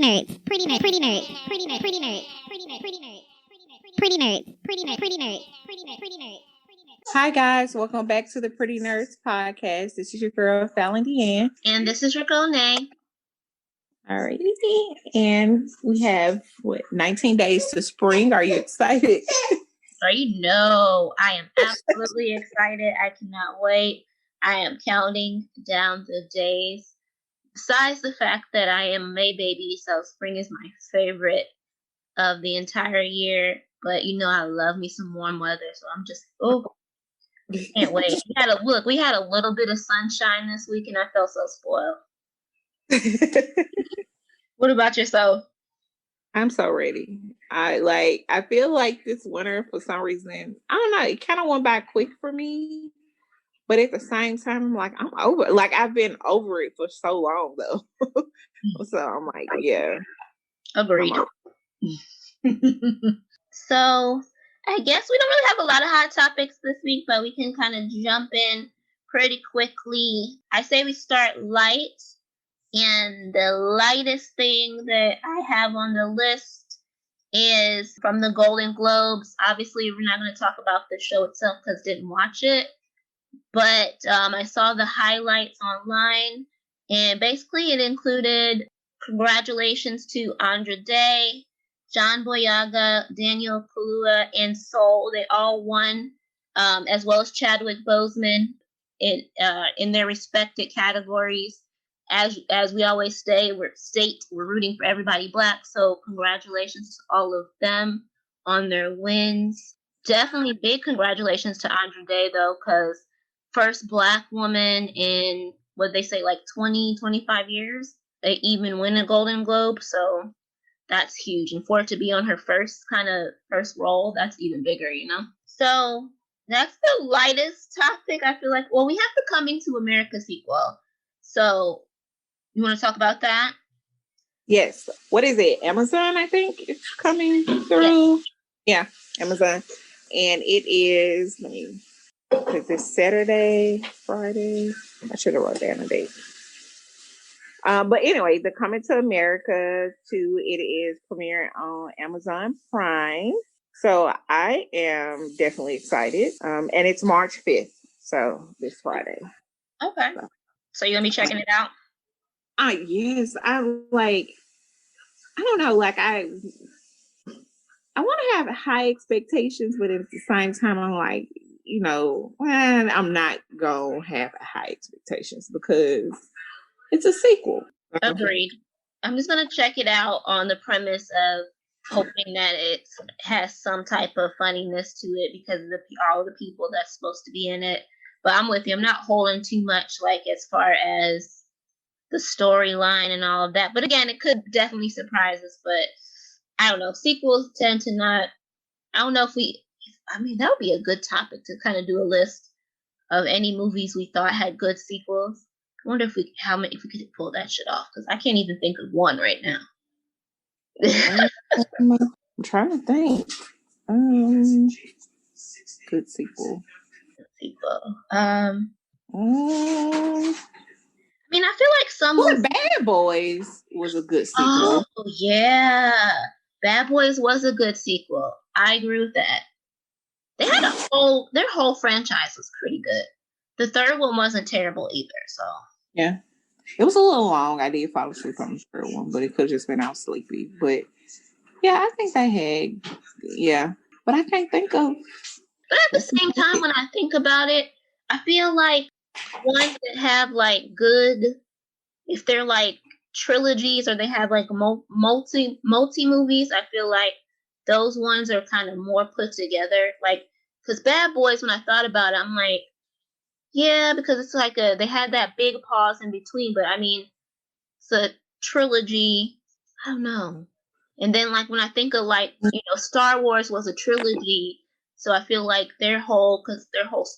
nerds, pretty nerds, pretty nerds, pretty nerds, pretty nerds, pretty nerds, pretty nerds, pretty nerds, pretty nerds, pretty nerds, pretty nerds, pretty nerds. Hi guys, welcome back to the Pretty Nerdz podcast. This is your girl Falan DeAnn. And this is your girl Nay. Alrighty. And we have 19 days to spring. Are you excited? You know, I am absolutely excited. I cannot wait. I am counting down the days. Besides the fact that I am a May baby, so spring is my favorite of the entire year. But you know, I love me some warm weather, so I'm just can't wait. We had a little bit of sunshine this week, and I felt so spoiled. What about yourself? I'm so ready. I feel like this winter, for some reason, I don't know, it kind of went by quick for me. But at the same time, I'm like, I'm over it. Like, I've been over it for so long, though. So I'm like, yeah. Agreed. So I guess we don't really have a lot of hot topics this week, but we can kind of jump in pretty quickly. I say we start light. And the lightest thing that I have on the list is from the Golden Globes. Obviously, we're not going to talk about the show itself because I didn't watch it. But I saw the highlights online. And basically, it included congratulations to Andra Day, John Boyega, Daniel Kaluuya, and Soul. They all won, as well as Chadwick Boseman in their respected categories. As we always say, we're rooting for everybody Black. So congratulations to all of them on their wins. Definitely big congratulations to Andra Day, though, because first Black woman in, what they say, like 20, 25 years, they even win a Golden Globe. So that's huge. And for it to be on her first role, that's even bigger, you know? So that's the lightest topic, I feel like. Well, we have the Coming to America sequel. So you want to talk about that? Yes. What is it? Amazon, I think it's coming through. Yeah, Amazon. And it is, because it's Saturday, Friday. I should have wrote down the date. But anyway, the Coming to America 2, it is premiering on Amazon Prime. So I am definitely excited. And it's March 5th. So this Friday. Okay. So you're going to be checking it out? Yes. I don't know, like I want to have high expectations, but at the same time, I'm like, you know, I'm not going to have high expectations because it's a sequel. Agreed. I'm just going to check it out on the premise of hoping that it has some type of funniness to it because of all the people that's supposed to be in it. But I'm with you. I'm not holding too much, like, as far as the storyline and all of that. But again, it could definitely surprise us. But I don't know. Sequels tend to not. I don't know if that would be a good topic to kind of do a list of any movies we thought had good sequels. I wonder if we could pull that shit off, because I can't even think of one right now. I'm trying to think. Good sequel. I feel like some Bad Boys was a good sequel. Oh yeah, Bad Boys was a good sequel. I agree with that. They had their whole franchise was pretty good. The third one wasn't terrible either. So yeah, it was a little long. I did fall asleep on the third one, but it could have just been out sleepy. But yeah, I think they had but I can't think of. But at the same time, when I think about it, I feel like ones that have like good, if they're like trilogies or they have like multi movies, I feel like those ones are kind of more put together. Like, because Bad Boys, when I thought about it, I'm like, yeah, because it's like they had that big pause in between, but I mean, it's a trilogy. I don't know. And then like when I think of like, Star Wars was a trilogy. So I feel like their whole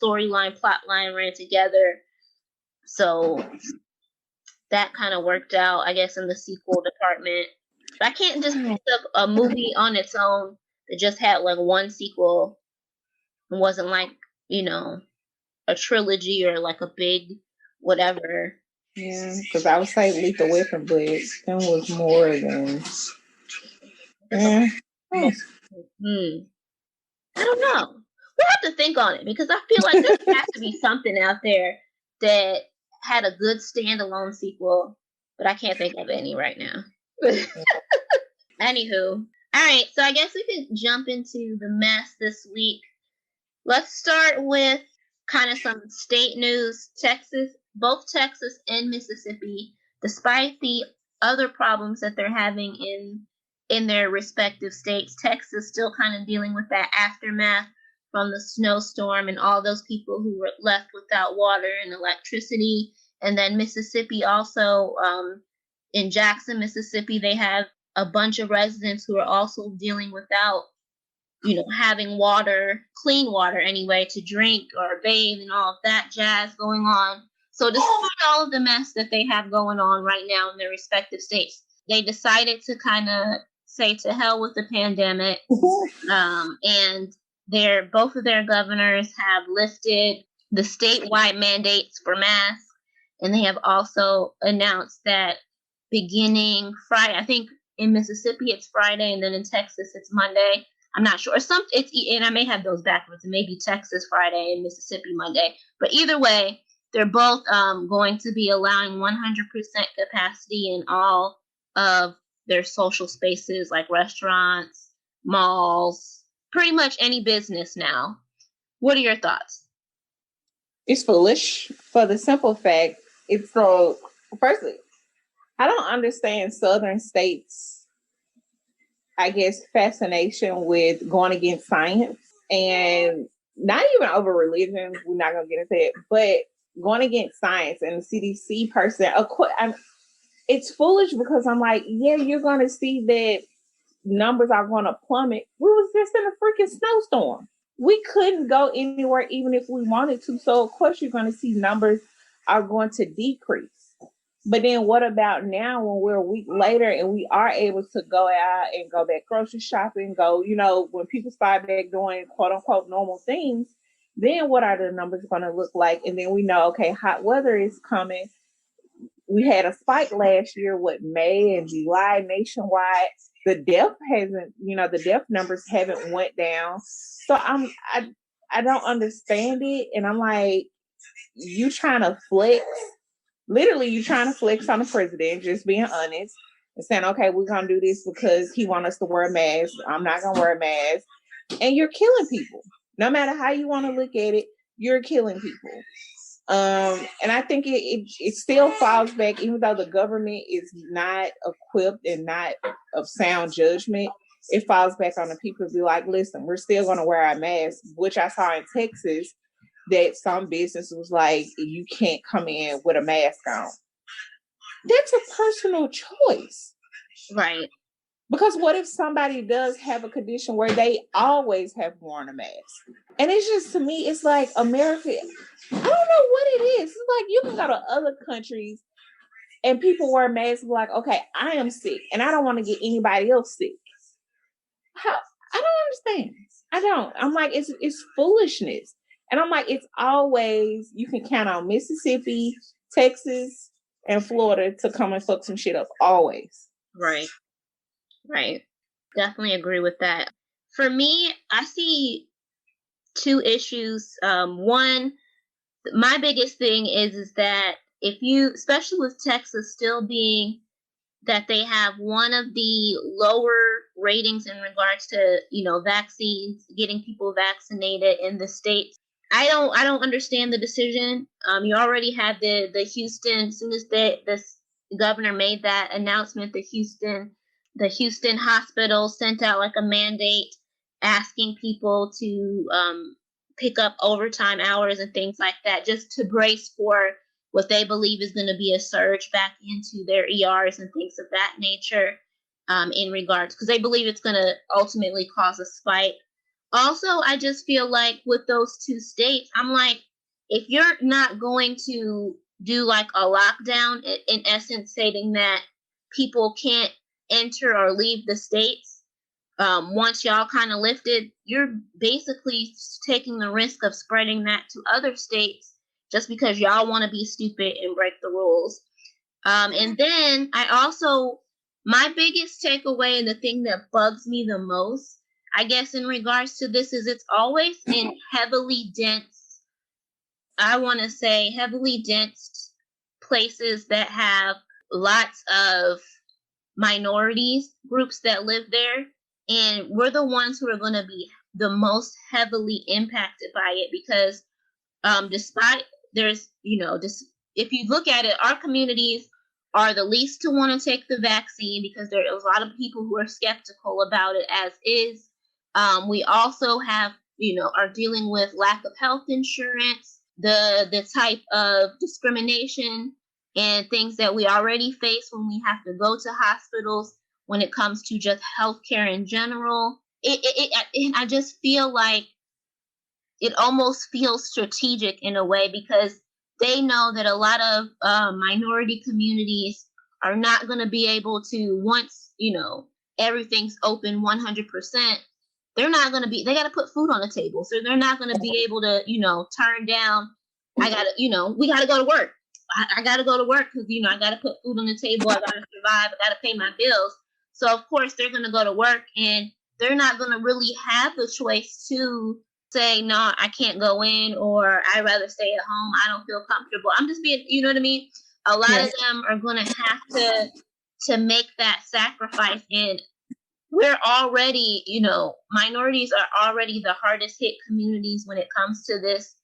storyline, plot line ran together. So that kind of worked out, I guess, in the sequel department. But I can't just pick up a movie on its own that just had like one sequel and wasn't like, a trilogy or like a big whatever. Yeah, because I would say Lethal Weapon, but them was more than. Yeah. I don't know. We'll have to think on it because I feel like there has to be something out there that had a good standalone sequel, but I can't think of any right now. Anywho, all right. So I guess we can jump into the mess this week. Let's start with kind of some state news. Both Texas and Mississippi, despite the other problems that they're having in their respective states, Texas still kind of dealing with that aftermath from the snowstorm and all those people who were left without water and electricity. And then Mississippi also, in Jackson, Mississippi, they have a bunch of residents who are also dealing without, having water, clean water anyway, to drink or bathe and all of that jazz going on. So despite all of the mess that they have going on right now in their respective states, they decided to kind of say to hell with the pandemic. And both of their governors have lifted the statewide mandates for masks. And they have also announced that beginning Friday, I think in Mississippi it's Friday, and then in Texas it's Monday. I'm not sure. And I may have those backwards. It may be Texas Friday and Mississippi Monday. But either way, they're both going to be allowing 100% capacity in all of their social spaces like restaurants, malls, pretty much any business now. What are your thoughts? It's foolish for the simple fact it's so. Firstly, I don't understand Southern states, I guess, fascination with going against science, and not even over religion. We're not going to get into it, but going against science and the CDC person. It's foolish because I'm like, yeah, you're going to see that numbers are going to plummet. We was just in a freaking snowstorm. We couldn't go anywhere even if we wanted to. So of course you're going to see numbers are going to decrease. But then what about now when we're a week later and we are able to go out and go back grocery shopping, when people start back doing quote unquote normal things, then what are the numbers going to look like? And then we know, okay, hot weather is coming. We had a spike last year with May and July nationwide. The death numbers haven't went down. So I don't understand it. And I'm like, you trying to flex. Literally, you trying to flex on the president, just being honest and saying, okay, we're going to do this because he wants us to wear a mask. I'm not going to wear a mask. And you're killing people. No matter how you want to look at it, you're killing people. And I think it still falls back, even though the government is not equipped and not of sound judgment, it falls back on the people to be like, listen, we're still going to wear our masks, which I saw in Texas that some business was like, you can't come in with a mask on. That's a personal choice. Right. Because what if somebody does have a condition where they always have worn a mask? And it's just, to me, it's like America, I don't know what it is. It's like you can go to other countries and people wear masks like, okay, I am sick and I don't want to get anybody else sick. How? I don't understand. I don't. I'm like, it's foolishness. And I'm like, it's always, you can count on Mississippi, Texas, and Florida to come and fuck some shit up. Always. Right. Definitely agree with that. For me, I see two issues. One, my biggest thing is that if you, especially with Texas still being that they have one of the lower ratings in regards to, vaccines, getting people vaccinated in the states. I don't understand the decision. You already had the Houston, as soon as this governor made that announcement, the Houston hospital sent out like a mandate asking people to pick up overtime hours and things like that, just to brace for what they believe is going to be a surge back into their ERs and things of that nature, in regards, because they believe it's going to ultimately cause a spike. Also, I just feel like with those two states, I'm like, if you're not going to do like a lockdown, in essence stating that people can't enter or leave the states, once y'all kind of lifted, you're basically taking the risk of spreading that to other states just because y'all want to be stupid and break the rules. And then my biggest takeaway and the thing that bugs me the most, I guess, in regards to this is it's always in heavily dense places that have lots of minorities, groups that live there. And we're the ones who are going to be the most heavily impacted by it because despite there's, if you look at it, our communities are the least to want to take the vaccine because there are a lot of people who are skeptical about it as is. We also have, are dealing with lack of health insurance, the type of discrimination and things that we already face when we have to go to hospitals when it comes to just healthcare in general. I just feel like it almost feels strategic in a way because they know that a lot of minority communities are not going to be able to, once, everything's open 100%, they're not going to be, they got to put food on the table. So they're not going to be able to, turn down, we got to go to work. I got to go to work because, I got to put food on the table. I got to survive. I got to pay my bills. So, of course, they're going to go to work and they're not going to really have the choice to say, no, I can't go in, or I'd rather stay at home. I don't feel comfortable. I'm just being, you know what I mean? A lot of them are going to have to make that sacrifice. And we're already, minorities are already the hardest hit communities when it comes to this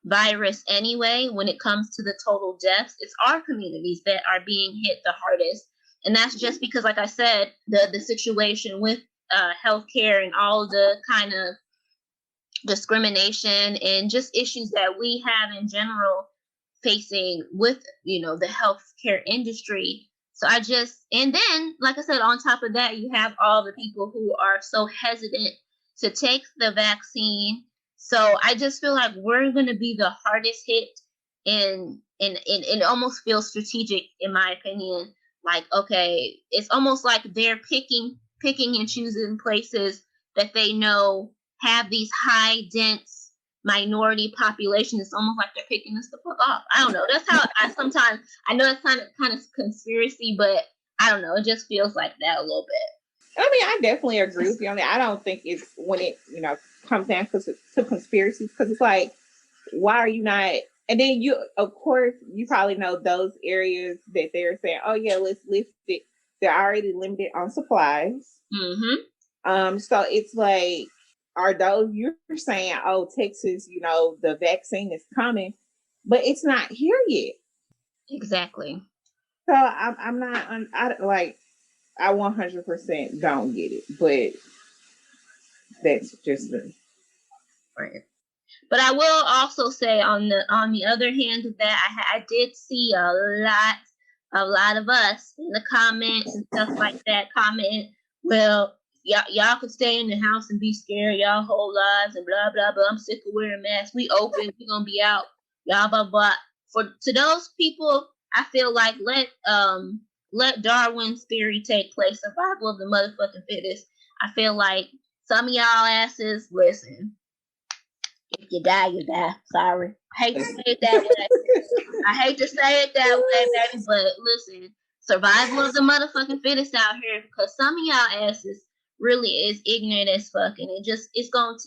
virus anyway. When it comes to the total deaths, it's our communities that are being hit the hardest. And that's just because, like I said, the situation with healthcare and all the kind of discrimination and just issues that we have in general facing with, the healthcare industry. So and then, like I said, on top of that, you have all the people who are so hesitant to take the vaccine. So I just feel like we're going to be the hardest hit, and it almost feels strategic, in my opinion. Like, okay, it's almost like they're picking and choosing places that they know have these high dense minority populations. It's almost like they're picking us the fuck off. I don't know. That's how I know it's kind of conspiracy, but I don't know. It just feels like that a little bit. I mean, I definitely agree with you on that. I don't think it's when it, comes down to conspiracies, because it's like, why are you not? And then of course, you probably know those areas that they're saying, oh yeah, let's lift it. They're already limited on supplies. Mm-hmm. So it's like, are those, you're saying, oh, Texas, the vaccine is coming, but it's not here yet. Exactly. So I'm not, I 100% don't get it, but that's just the right. But I will also say on the other hand of that, I did see a lot of us in the comments and stuff like that comment, well, y'all could stay in the house and be scared y'all whole lives and blah blah blah. I'm sick of wearing masks. We open, we gonna be out, y'all blah blah. To those people, I feel like let Darwin's theory take place, survival of the motherfucking fittest. I feel like some of y'all asses, listen, if you die, you die. Sorry. I hate to say it that way. Baby, but listen, survival of the motherfucking fittest out here, because some of y'all asses really is ignorant as fuck, and it's gonna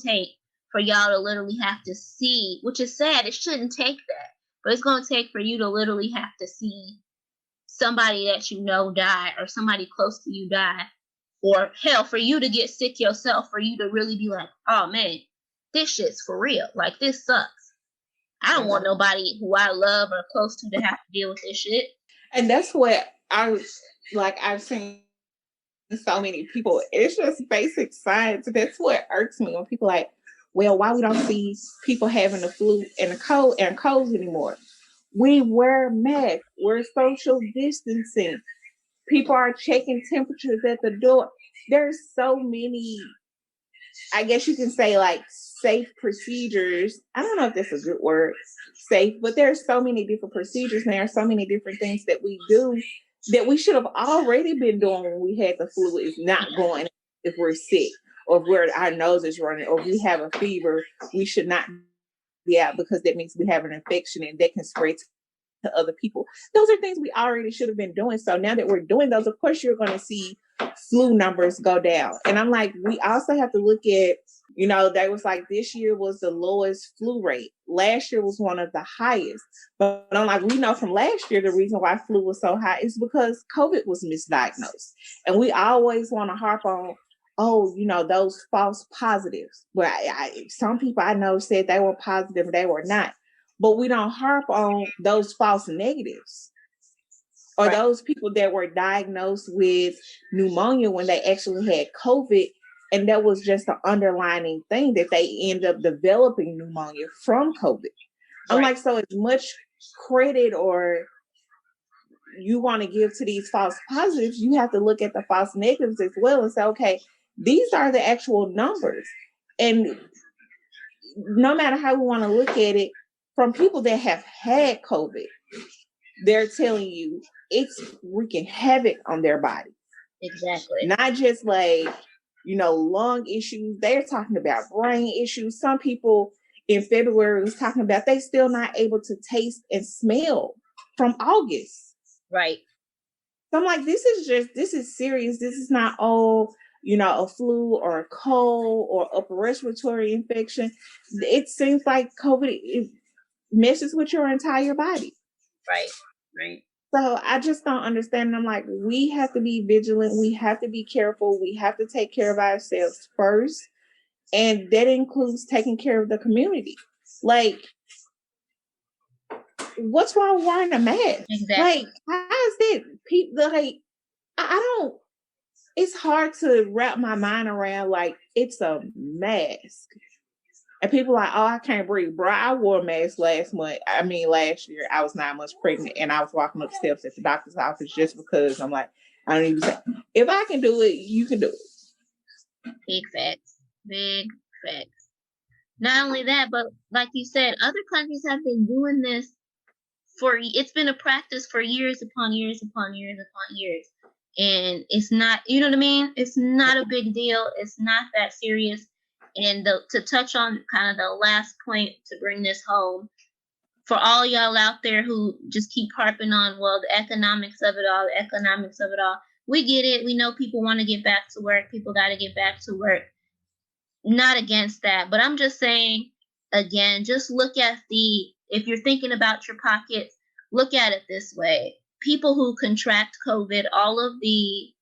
take for y'all to literally have to see, which is sad. It shouldn't take that, but it's gonna take for you to literally have to see somebody that you know die, or somebody close to you die. Or hell, for you to get sick yourself, for you to really be like, oh man, this shit's for real. Like, this sucks. I don't want nobody who I love or close to have to deal with this shit. And that's what I've seen so many people. It's just basic science. That's what irks me when people like, well, why we don't see people having the flu and the colds anymore? We wear masks. We're social distancing. People are checking temperatures at the door. There's so many, I guess you can say, like, safe procedures. I don't know if that's a good word, safe, but there's so many different procedures. And there are so many different things that we do that we should have already been doing when we had the flu. Is not going if we're sick, or if our nose is running, or if we have a fever. We should not be out, because that means we have an infection and that can spread to other people. Those are things we already should have been doing. So now that we're doing those, of course, you're going to see flu numbers go down. And I'm like, we also have to look at, they was like, this year was the lowest flu rate. Last year was one of the highest. But I'm like, we know from last year, the reason why flu was so high is because COVID was misdiagnosed. And we always want to harp on, those false positives. Well, some people I know said they were positive, they were not. But we don't harp on those false negatives or those people that were diagnosed with pneumonia when they actually had COVID. And that was just an underlining thing that they end up developing pneumonia from COVID. I'm like, so as much credit or you want to give to these false positives, you have to look at the false negatives as well and say, okay, these are the actual numbers. And no matter how we want to look at it, from people that have had COVID, they're telling you it's wreaking havoc on their body. Exactly. Not just like, lung issues. They're talking about brain issues. Some people in February was talking about they still not able to taste and smell from August. Right. So I'm like, this is serious. This is not a flu or a cold or upper respiratory infection. It seems like COVID messes with your entire body. Right. So I just don't understand. I'm like, we have to be vigilant. We have to be careful. We have to take care of ourselves first. And that includes taking care of the community. Like, what's wrong with wearing a mask? Exactly. Like, how is that? People, like, I don't, it's hard to wrap my mind around, like, it's a mask. And people are like, oh, I can't breathe. Bro, I wore a mask last year. I was 9 months pregnant and I was walking up steps at the doctor's office just because I'm like, I don't even say, if I can do it, you can do it. Big facts. Not only that, but like you said, other countries have been doing this it's been a practice for years upon years upon years upon years. And it's not, you know what I mean? It's not a big deal. It's not that serious. And to touch on kind of the last point to bring this home, for all y'all out there who just keep harping on, well, the economics of it all, we get it. We know people want to get back to work. People got to get back to work. Not against that. But I'm just saying, again, just look at if you're thinking about your pockets, look at it this way. People who contract COVID, all of the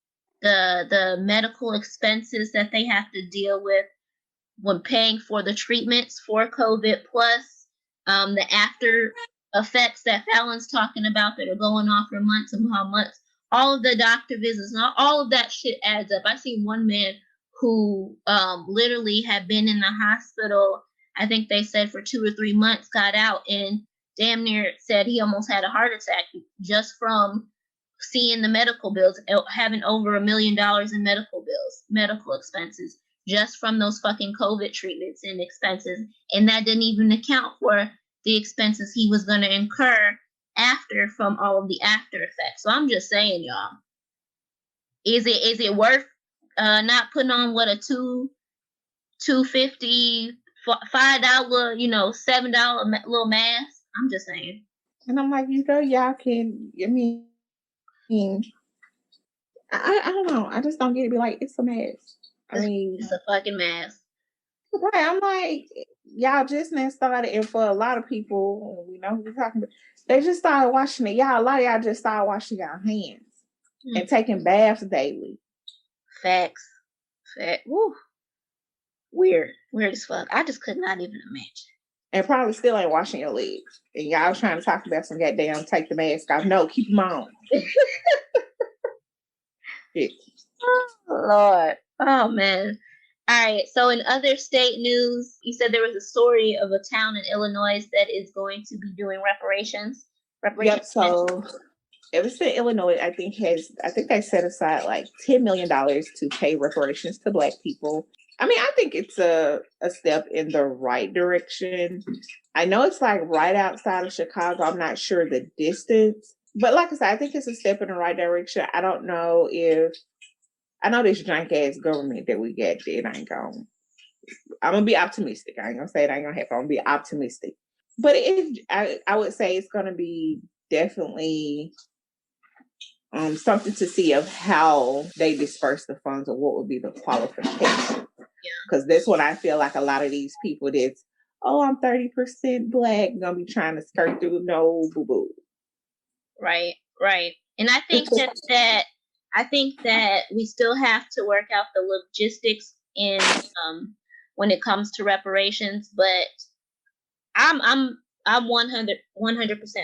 medical expenses that they have to deal with when paying for the treatments for COVID, plus the after effects that Falan's talking about that are going on for months and months, all of the doctor visits, all of that shit adds up. I see one man who literally had been in the hospital, I think they said for 2 or 3 months, got out and damn near said he almost had a heart attack just from seeing the medical bills, having over $1 million in medical expenses, just from those fucking COVID treatments and expenses. And that didn't even account for the expenses he was going to incur after from all of the after effects. So I'm just saying, y'all, is it worth not putting on what a $2.50, $5, $7 little mask? I'm just saying. And I'm like, y'all can, I don't know. I just don't get it. Be like, it's a mask. It's a fucking mask. Right. I'm like, y'all just now started, and for a lot of people, we know who we're talking about, they just started washing it. A lot of y'all just started washing your hands and taking baths daily. Facts. Woo. Weird as fuck. I just could not even imagine. And probably still ain't washing your legs. And y'all trying to talk about some goddamn take the mask off. No, keep them on. Yeah. Oh, Lord. Oh, man. All right. So in other state news, you said there was a story of a town in Illinois that is going to be doing reparations. Yep. So Everstate, Illinois, I think they set aside like $10 million to pay reparations to Black people. I mean, I think it's a step in the right direction. I know it's like right outside of Chicago. I'm not sure the distance. But like I said, I think it's a step in the right direction. I don't know I know this jank ass government that we got, it ain't going. I'm going to be optimistic. I ain't going to say it ain't going to happen. I'm going to be optimistic. But I would say it's going to be definitely something to see of how they disperse the funds or what would be the qualification. Because that's what I feel like a lot of these people that's, oh, I'm 30% black, gonna be trying to skirt through no boo-boo. Right. And I think that we still have to work out the logistics in when it comes to reparations, but I'm 100%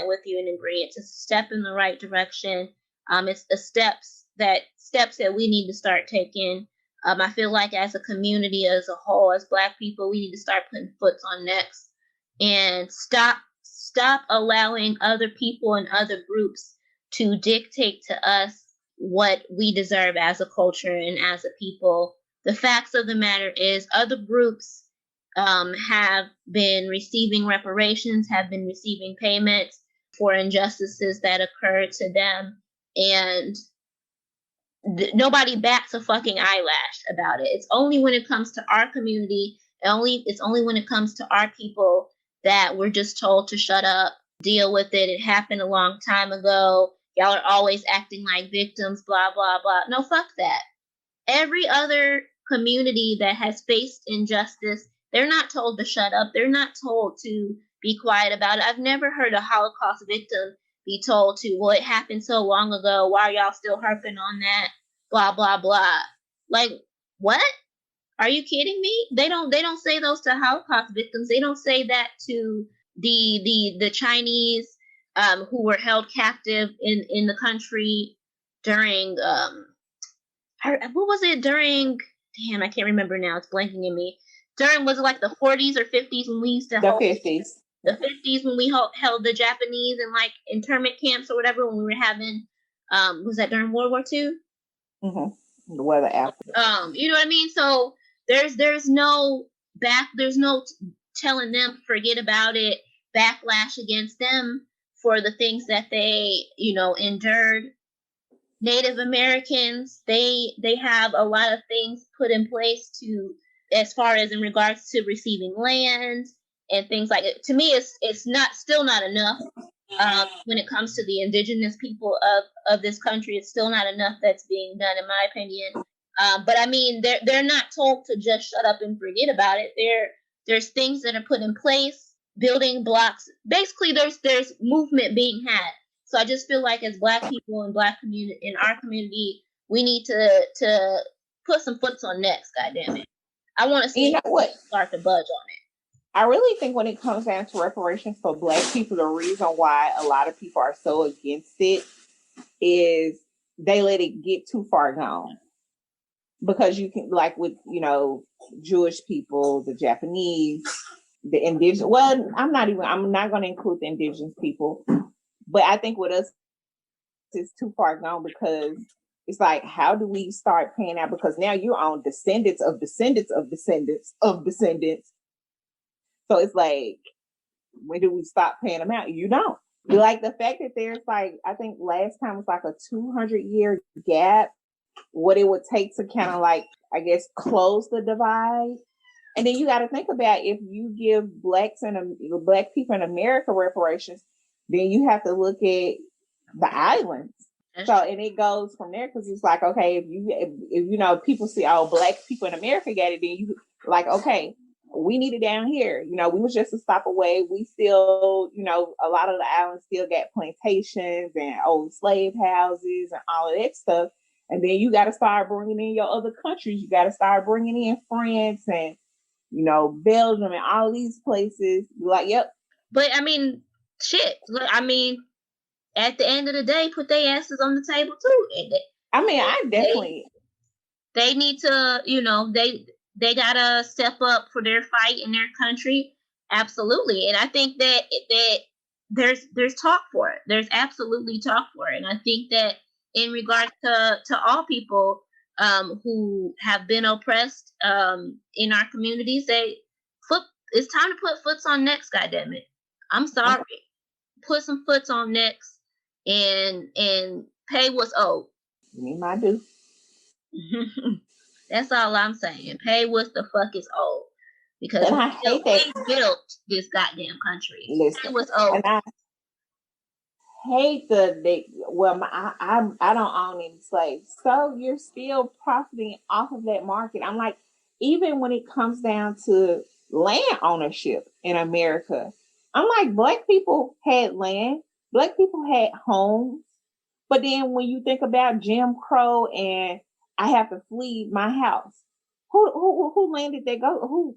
with you and agree. It's a step in the right direction. It's the steps that we need to start taking. I feel like as a community as a whole, as Black people, we need to start putting foot on necks and stop allowing other people and other groups to dictate to us what we deserve as a culture and as a people. The facts of the matter is other groups have been receiving reparations, have been receiving payments for injustices that occurred to them, and nobody bats a fucking eyelash about it. It's only when it comes to our community, it's only when it comes to our people that we're just told to shut up, deal with it. It happened a long time ago. Y'all are always acting like victims, blah, blah, blah. No, fuck that. Every other community that has faced injustice, they're not told to shut up. They're not told to be quiet about it. I've never heard a Holocaust victim be told to, well, it happened so long ago. Why are y'all still harping on that? Blah, blah, blah. Like, what? Are you kidding me? They don't say those to Holocaust victims. They don't say that to the Chinese who were held captive in the country during what was it during? Damn, I can't remember now. It's blanking in me. Was it like the 40s or 50s when we used to hold 50s? The 50s when we held the Japanese in like internment camps or whatever when we were having was that during World War II? Mm-hmm. The weather after. You know what I mean? So there's no telling them forget about it, backlash against them for the things that they endured. Native Americans, they have a lot of things put in place to, as far as in regards to receiving land and things like it. To me, it's still not enough. When it comes to the indigenous people of this country, it's still not enough that's being done, in my opinion. But I mean, they're not told to just shut up and forget about it. There's things that are put in place, building blocks. Basically, there's movement being had. So I just feel like as Black people and Black community in our community, we need to put some foots on necks. Goddamn it! I want to see start to budge on it. I really think when it comes down to reparations for Black people, the reason why a lot of people are so against it is they let it get too far gone. Because you can, like with, Jewish people, the Japanese, the indigenous, well, I'm not going to include the indigenous people, but I think with us, it's too far gone because it's like, how do we start paying out? Because now you're on descendants of descendants of descendants of descendants. So it's like, when do we stop paying them out? You don't. Like the fact that there's like, I think last time was like a 200-year gap, what it would take to kind of like, I guess, close the divide. And then you got to think about if you give Black people in America reparations, then you have to look at the islands. So, and it goes from there because it's like, okay, if people see all Black people in America got it, then you like, okay, we need it down here. We was just a stop away. We still, a lot of the islands still got plantations and old slave houses and all of that stuff. And then you got to start bringing in your other countries. You got to start bringing in France and, Belgium and all these places. Like, yep. But I mean, shit. I mean, at the end of the day, put their asses on the table too. I mean, I definitely. They need to, they gotta step up for their fight in their country. Absolutely, and I think that there's talk for it. There's absolutely talk for it, and I think that in regards to all people who have been oppressed in our communities, it's time to put foots on necks. Goddamn it! I'm sorry. Put some foots on necks and pay what's owed. You mean my due? That's all I'm saying. Pay what the fuck is owed. Because we built this goddamn country. Listen, pay what's owed. hate I don't own any slaves. So you're still profiting off of that market. I'm like, even when it comes down to land ownership in America, I'm like, Black people had land, Black people had homes. But then when you think about Jim Crow and I have to flee my house, who land did they go?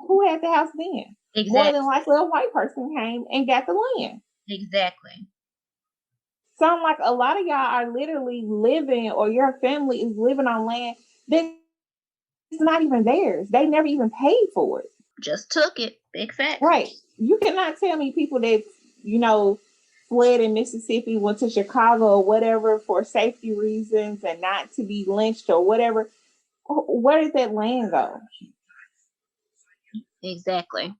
Who had the house then? Exactly. More than likely a white person came and got the land. Exactly. So I'm like, a lot of y'all are literally living, or your family is living on land that's not even theirs. They never even paid for it. Just took it. Big facts. Right. You cannot tell me people that, fled in Mississippi, went to Chicago or whatever for safety reasons and not to be lynched or whatever. Where did that land go? Exactly.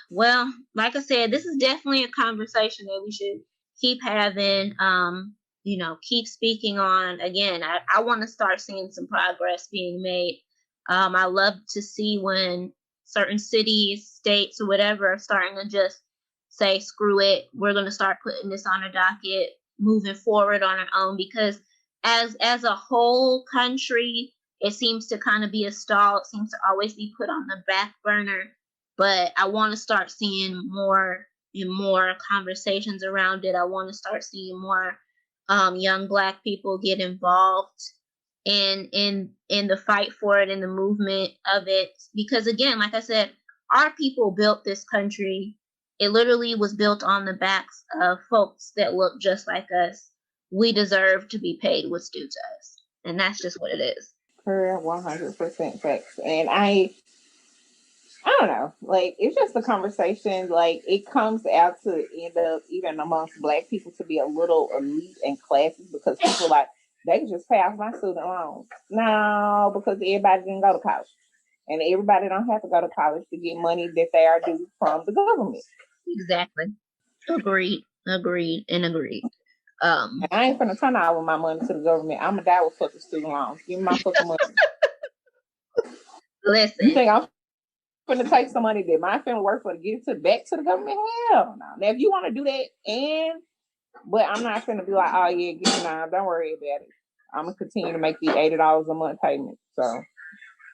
Well, like I said, this is definitely a conversation that we should keep having. Keep speaking on. Again, I want to start seeing some progress being made. I love to see when certain cities, states, or whatever are starting to just say, screw it, we're going to start putting this on our docket, moving forward on our own, because as a whole country, it seems to kind of be a stall. It seems to always be put on the back burner. But I want to start seeing more and more conversations around it. I want to start seeing more young Black people get involved in the fight for it, in the movement of it. Because again, like I said, our people built this country. It literally was built on the backs of folks that look just like us. We deserve to be paid what's due to us, and that's just what it is. 100% facts. And I don't know, like, it's just a conversation. Like, it comes out to end up, even amongst Black people, to be a little elite and classy, because people like, they can just pay off my student loans. No, because everybody didn't go to college. And everybody don't have to go to college to get money that they are due from the government. Exactly. Agreed. And I ain't finna turn all of my money to the government. I'm gonna die with fucking student loans. Give me my fucking money. Listen. You think I'm finna take some money that my family work for to give it back to the government? Hell no. Now, if you want to do that, but I'm not finna be like, oh yeah, give me now. Don't worry about it. I'm gonna continue to make the $80 a month payment. So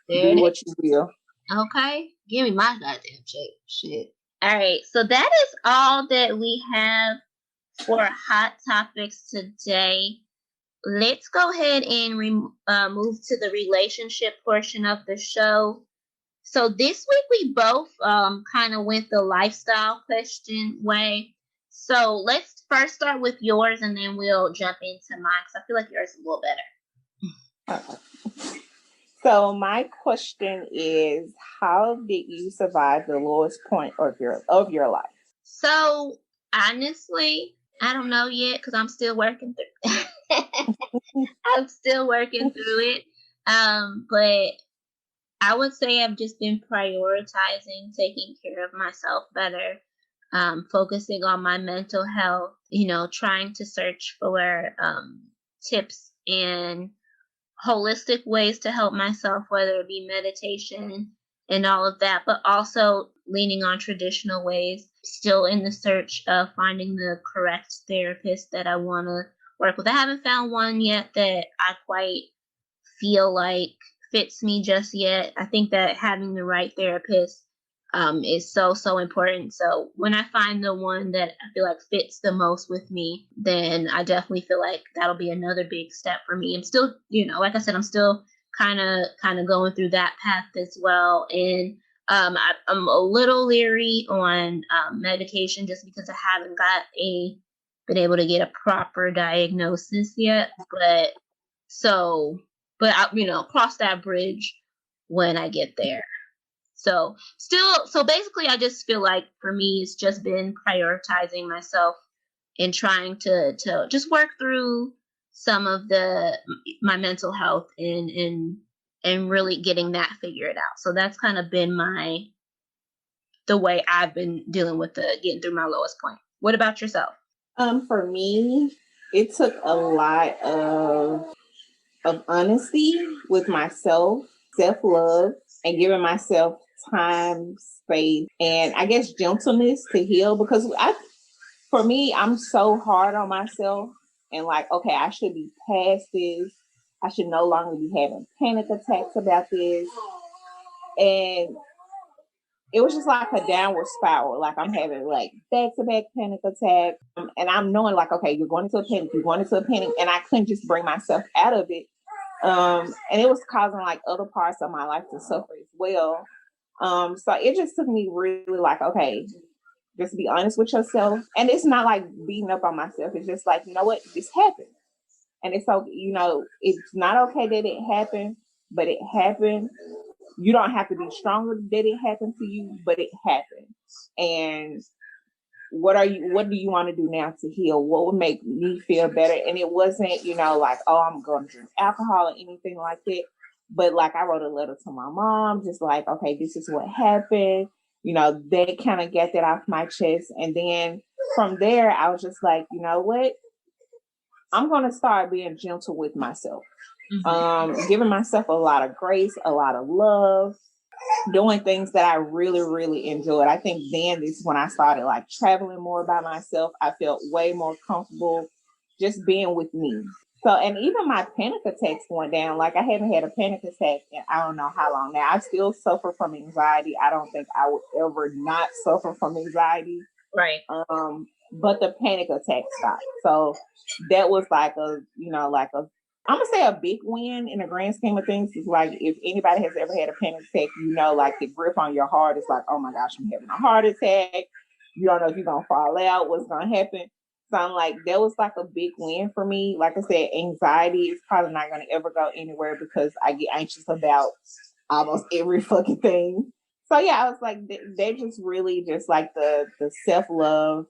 do what you will. Okay, give me my goddamn check. Shit. All right, so that is all that we have for hot topics today. Let's go ahead and move to the relationship portion of the show. So this week we both kind of went the lifestyle question way. So let's first start with yours, and then we'll jump into mine, because I feel like yours is a little better. Okay. So my question is, how did you survive the lowest point of your life? So honestly, I don't know yet, because I'm still working through. I'm still working through it. But I would say I've just been prioritizing taking care of myself better, focusing on my mental health, trying to search for tips and holistic ways to help myself, whether it be meditation and all of that, but also leaning on traditional ways, still in the search of finding the correct therapist that I want to work with. I haven't found one yet that I quite feel like fits me just yet. I think that having the right therapist is so important. So when I find the one that I feel like fits the most with me, then I definitely feel like that'll be another big step for me. I'm still, like I said, I'm still kind of going through that path as well. And I'm a little leery on medication, just because I haven't been able to get a proper diagnosis yet. But I'll cross that bridge when I get there. So basically, I just feel like for me, it's just been prioritizing myself and trying to just work through some of my mental health and really getting that figured out. So that's kind of been the way I've been dealing with getting through my lowest point. What about yourself? For me, it took a lot of honesty with myself, self-love, and giving myself time, space, and I guess gentleness to heal, because for me, I'm so hard on myself and like, okay, I should be past this. I should no longer be having panic attacks about this. And it was just like a downward spiral. Like I'm having like back-to-back panic attacks. And I'm knowing like, okay, you're going into a panic, and I couldn't just bring myself out of it. And it was causing like other parts of my life to suffer as well. So it just took me really like, okay, just be honest with yourself. And it's not like beating up on myself. It's just like, you know what, this happened. And it's so, it's not okay that it happened, but it happened. You don't have to be stronger that it happened to you, but it happened. And what do you want to do now to heal? What would make me feel better? And it wasn't, like, oh, I'm going to drink alcohol or anything like that. But like I wrote a letter to my mom, just like, okay, this is what happened. They kind of get that off my chest. And then from there, I was just like, you know what? I'm going to start being gentle with myself. Giving myself a lot of grace, a lot of love, doing things that I really, really enjoyed. I think then this is when I started like traveling more by myself. I felt way more comfortable just being with me. So, and even my panic attacks went down. Like I haven't had a panic attack in I don't know how long now. I still suffer from anxiety. I don't think I would ever not suffer from anxiety. Right. But the panic attack stopped. So that was like I'm gonna say a big win in the grand scheme of things. Is like if anybody has ever had a panic attack, like the grip on your heart is like, oh my gosh, I'm having a heart attack. You don't know if you're gonna fall out, what's gonna happen. So I'm like, that was like a big win for me. Like I said, anxiety is probably not gonna ever go anywhere because I get anxious about almost every fucking thing. So yeah, I was like, they just really just like the self-love,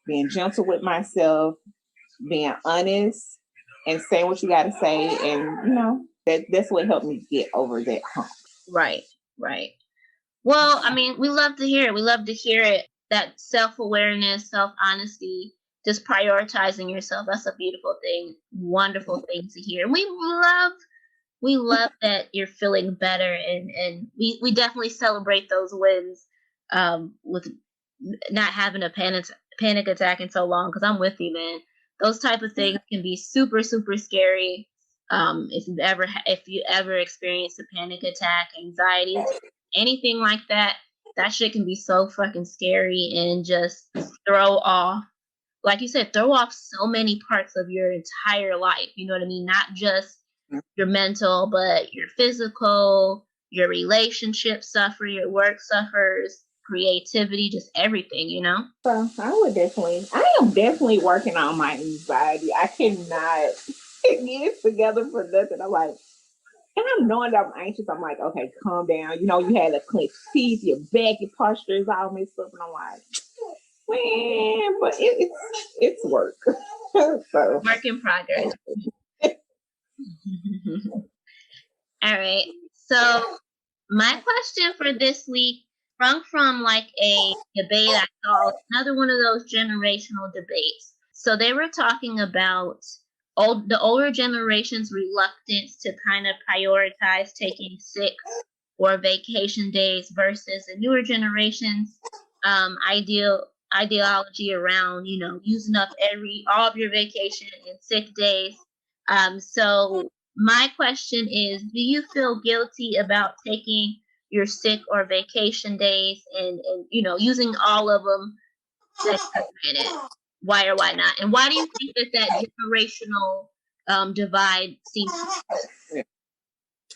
being gentle with myself, being honest, and saying what you got to say. And, that's what helped me get over that hump. Right. Well, I mean, we love to hear it. We love to hear it. That self-awareness, self-honesty, just prioritizing yourself. That's a beautiful thing. Wonderful thing to hear. We love that you're feeling better. And we definitely celebrate those wins with not having a panic attack in so long. Because I'm with you, man. Those type of things can be super, super scary. If you ever experienced a panic attack, anxiety, anything like that, that shit can be so fucking scary and just throw off, like you said, throw off so many parts of your entire life. You know what I mean? Not just your mental, but your physical, your relationship suffer, your work suffers, creativity, just everything, So I am definitely working on my anxiety. I cannot get it together for nothing. I'm like, and I'm knowing that I'm anxious. I'm like, okay, calm down. You had a clenched teeth, your back, your posture is all messed up. And I'm like, man, but it's work. So work in progress. All right. So my question for this week sprung from like a debate I saw, another one of those generational debates. So they were talking about the older generation's reluctance to kind of prioritize taking sick or vacation days versus the newer generation's ideology around, using up all of your vacation and sick days. So my question is, do you feel guilty about taking your sick or vacation days and using all of them? Why or why not? And why do you think that generational divide seems to?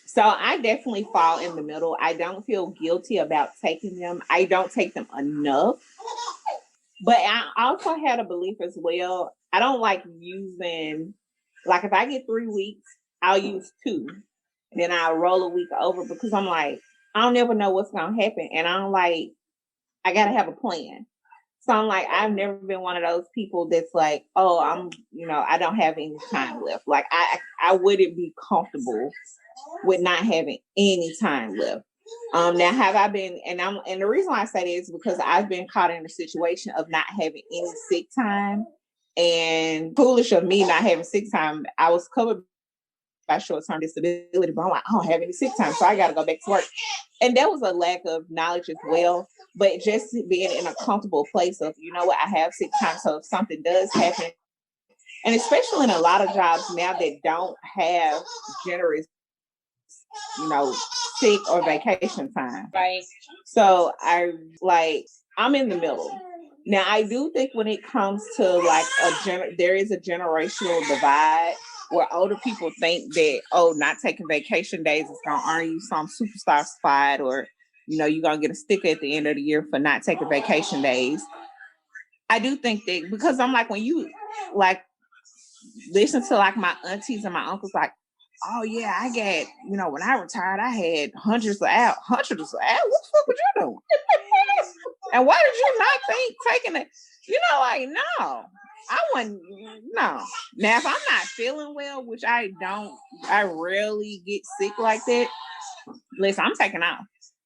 So I definitely fall in the middle. I don't feel guilty about taking them. I don't take them enough. But I also had a belief as well. I don't like using, like if I get 3 weeks, I'll use 2. And then I'll roll a week over because I'm like, I don't never know what's going to happen. And I got to have a plan. So I'm like, I've never been one of those people that's like, oh, I don't have any time left. Like I wouldn't be comfortable with not having any time left. Now have I been, and the reason why I say that is because I've been caught in a situation of not having any sick time, and foolish of me not having sick time. I was covered got short-term disability, but I'm like, I don't have any sick time, so I got to go back to work. And there was a lack of knowledge as well, but just being in a comfortable place of, you know what, I have sick time, so if something does happen, and especially in a lot of jobs now that don't have generous, you know, sick or vacation time. Right. So I'm in the middle. Now, I do think when it comes to like there is a generational divide where older people think that, not taking vacation days is going to earn you some superstar spot, or, you know, you're going to get a sticker at the end of the year for not taking vacation days. I do think that, because I'm like, when you like listen to like my aunties and my uncles, like, oh yeah, I got, you know, when I retired, I had hundreds of hours. What the fuck were you doing? And why did you not think taking it? You know, like, no, I wouldn't, no. Now, if I'm not feeling well, which I don't, I rarely get sick like that. Listen, I'm taking off.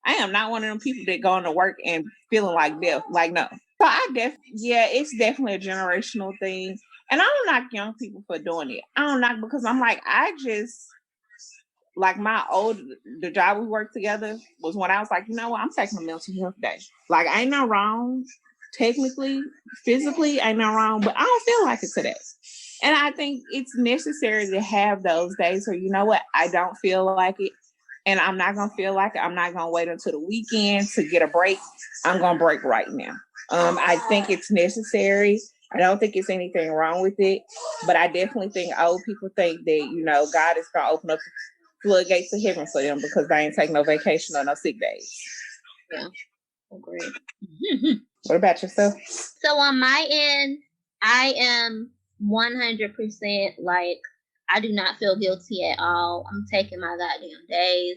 I am not one of them people that go into work and feeling like death. Like, no. So it's definitely a generational thing. And I don't knock young people for doing it. I don't knock, because I'm like, like the job we worked together was when I was like, you know what, I'm taking a mental health day. Like, ain't no wrong, technically, physically, ain't no wrong, but I don't feel like it today. And I think it's necessary to have those days where, you know what, I don't feel like it, and I'm not going to feel like it. I'm not going to wait until the weekend to get a break. I'm going to break right now. I think it's necessary. I don't think it's anything wrong with it, but I definitely think old people think that, you know, God is going to open up the floodgates of heaven for them because they ain't taking no vacation or no sick days. Yeah, agree. What about yourself? So on my end, I am 100% like, I do not feel guilty at all. I'm taking my goddamn days.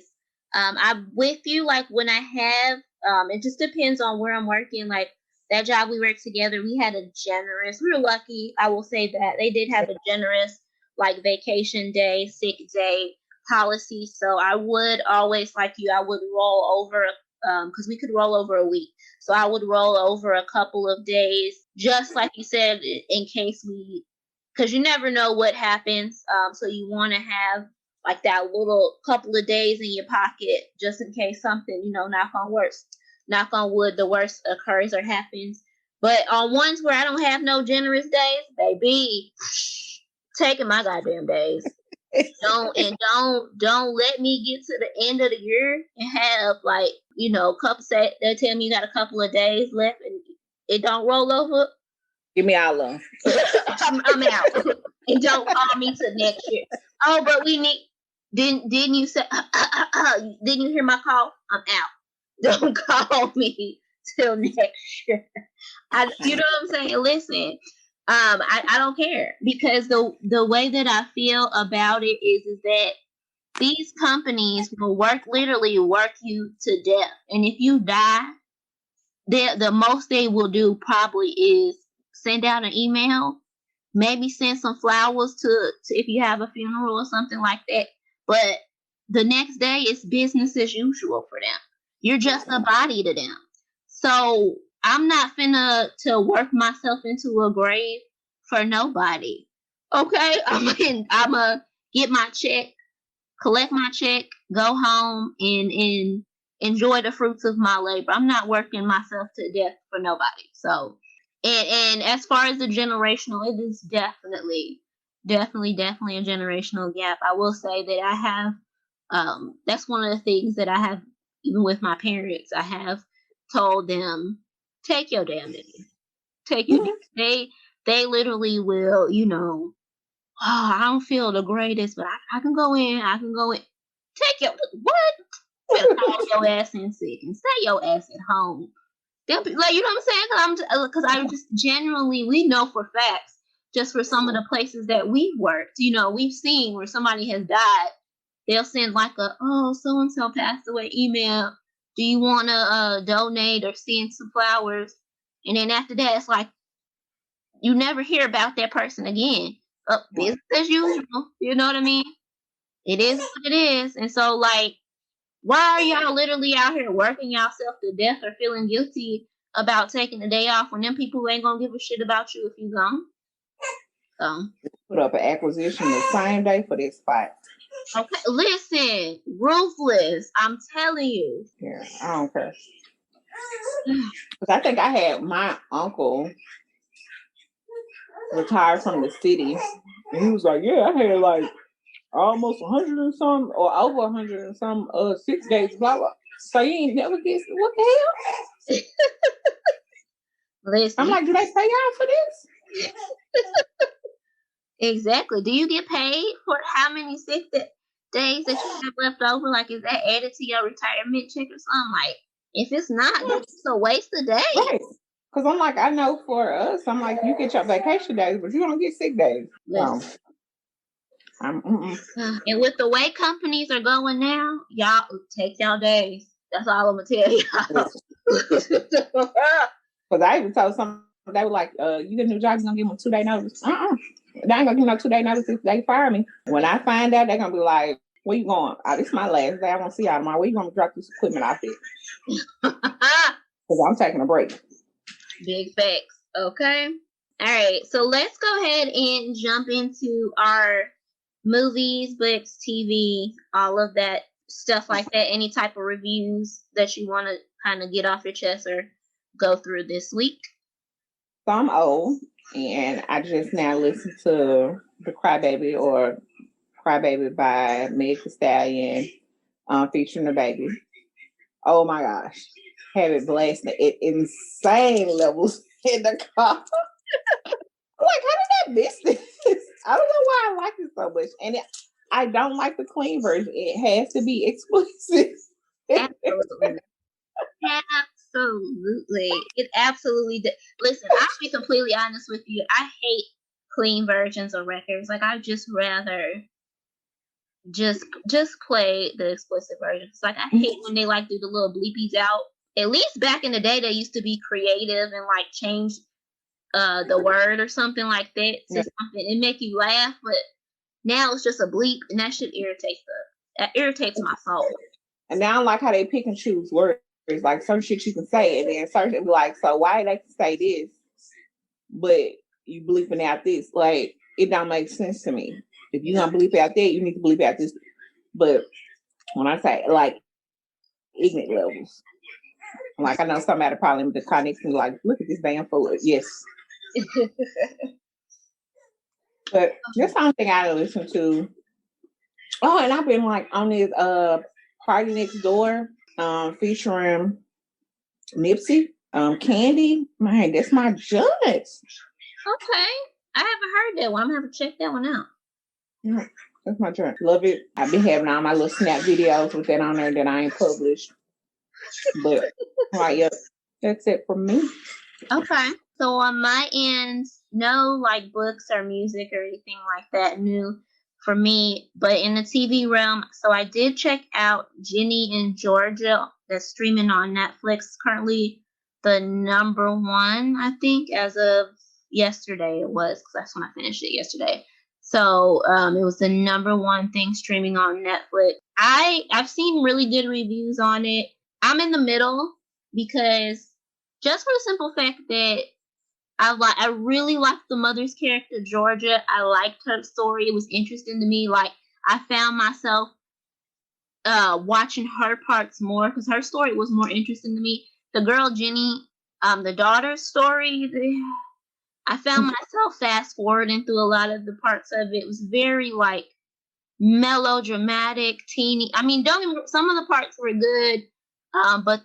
I'm with you, like, when I have, it just depends on where I'm working. Like, that job we worked together, we were lucky, I will say that. They did have a generous, like, vacation day, sick day policy. So I would always, like you, I would roll over, because we could roll over a week. So I would roll over a couple of days, just like you said, in case because you never know what happens. So you want to have like that little couple of days in your pocket, just in case something, you know, knock on wood, the worst occurs or happens. But on ones where I don't have no generous days, baby, taking my goddamn days. Don't let me get to the end of the year and have, like, you know, they tell me you got a couple of days left and it don't roll over. Give me all of them. I'm out. And don't call me till next year. Oh, but we need. Didn't you say? Didn't you hear my call? I'm out. Don't call me till next year. You know what I'm saying? Listen, I don't care, because the way that I feel about it is that these companies will literally work you to death, and if you die, the most they will do probably is send out an email, maybe send some flowers to if you have a funeral or something like that. But the next day is business as usual for them. You're just a body to them. So I'm not finna to work myself into a grave for nobody. Okay? I'm gonna get my check, collect my check, go home, and enjoy the fruits of my labor. I'm not working myself to death for nobody. So, and as far as the generational, it is definitely a generational gap. I will say that I have, that's one of the things that I have, even with my parents, I have told them, take your damn days. Take your days. They literally will, you know, I don't feel the greatest, but I can go in. Take your, what? You call your ass in sick and stay your ass at home. They'll be, like, you know what I'm saying? Because I just genuinely, we know for facts, just for some of the places that we've worked, you know, we've seen where somebody has died. They'll send like so and so passed away email. Do you want to donate or send some flowers? And then after that, it's like you never hear about that person again. Business as usual. You know what I mean? It is what it is. And so, like, why are y'all literally out here working yourself to death or feeling guilty about taking the day off when them people ain't gonna give a shit about you if you gone? So put up an acquisition the same day for this spot. Okay, listen, ruthless. I'm telling you. Yeah, I don't care. Because I think I had my uncle retired from the city, and he was like, "Yeah, I had like almost 100 and some, or over 100 and some, 6 days, blah blah." So you ain't never get what the hell? Listen, I'm like, do they pay y'all for this? Exactly. Do you get paid for how many sick days that you have left over? Like, is that added to your retirement check or something? Like, if it's not, then it's a waste of days. Right. Because I'm like, I know for us, I'm like, you get your vacation days, but you don't get sick days. So, and with the way companies are going now, y'all take y'all days. That's all I'm gonna tell y'all. Because I even told some, they were like, you get a new job, you're gonna give them a 2-day notice. They ain't gonna give no 2-day notice if they fire me. When I find out, they're gonna be like, where you going? Oh, this is my last day. I won't see y'all tomorrow. Where you gonna drop this equipment off it? Because I'm taking a break. Big facts. Okay. All right. So let's go ahead and jump into our movies, books, TV, all of that stuff like that. Any type of reviews that you want to kind of get off your chest or go through this week? So I'm old, and I just now listened to the Crybaby or Crybaby by Meg Thee Stallion, featuring the baby. Oh my gosh. Have it blasting at insane levels in the car. Like, how did I miss this? I don't know why I like it so much. And I don't like the clean version. It has to be explicit. Absolutely. Absolutely. It absolutely did. Listen, I'll be completely honest with you. I hate clean versions of records. Like, I just rather just play the explicit version. It's like, I hate when they like do the little bleepies out. At least back in the day, they used to be creative and like change the word or something like that to something and make you laugh. But now it's just a bleep, and that shit irritates my soul. And now I don't like how they pick and choose words. Like, certain shit you can say, and then certain be like, so why they can say this, but you bleeping out this? Like, it don't make sense to me. If you're gonna bleep out that, you need to bleep out this. But when I say like ignorant levels, like, I know somebody probably with the connection, like, look at this damn fool. Yes. But that's the only thing I listen to. Oh, and I've been like on this Party Next Door, featuring Nipsey, Candy. Man, that's my judge. Okay. I haven't heard that one. I'm gonna have to check that one out. Yeah, that's my judge. Love it. I've been having all my little snap videos with that on there that I ain't published. But right, yep, that's it for me. Okay. So on my end, no like books or music or anything like that new for me. But in the TV realm, so I did check out Ginny in Georgia that's streaming on Netflix. Currently the number one, I think, as of yesterday it was, because that's when I finished it yesterday. So it was the number one thing streaming on Netflix. I've seen really good reviews on it. I'm in the middle because just for the simple fact that I really liked the mother's character, Georgia. I liked her story. It was interesting to me. Like, I found myself watching her parts more because her story was more interesting to me. The girl, Ginny, the daughter's story, I found myself fast forwarding through a lot of the parts of it. It was very, like, melodramatic, teeny. I mean, some of the parts were good, but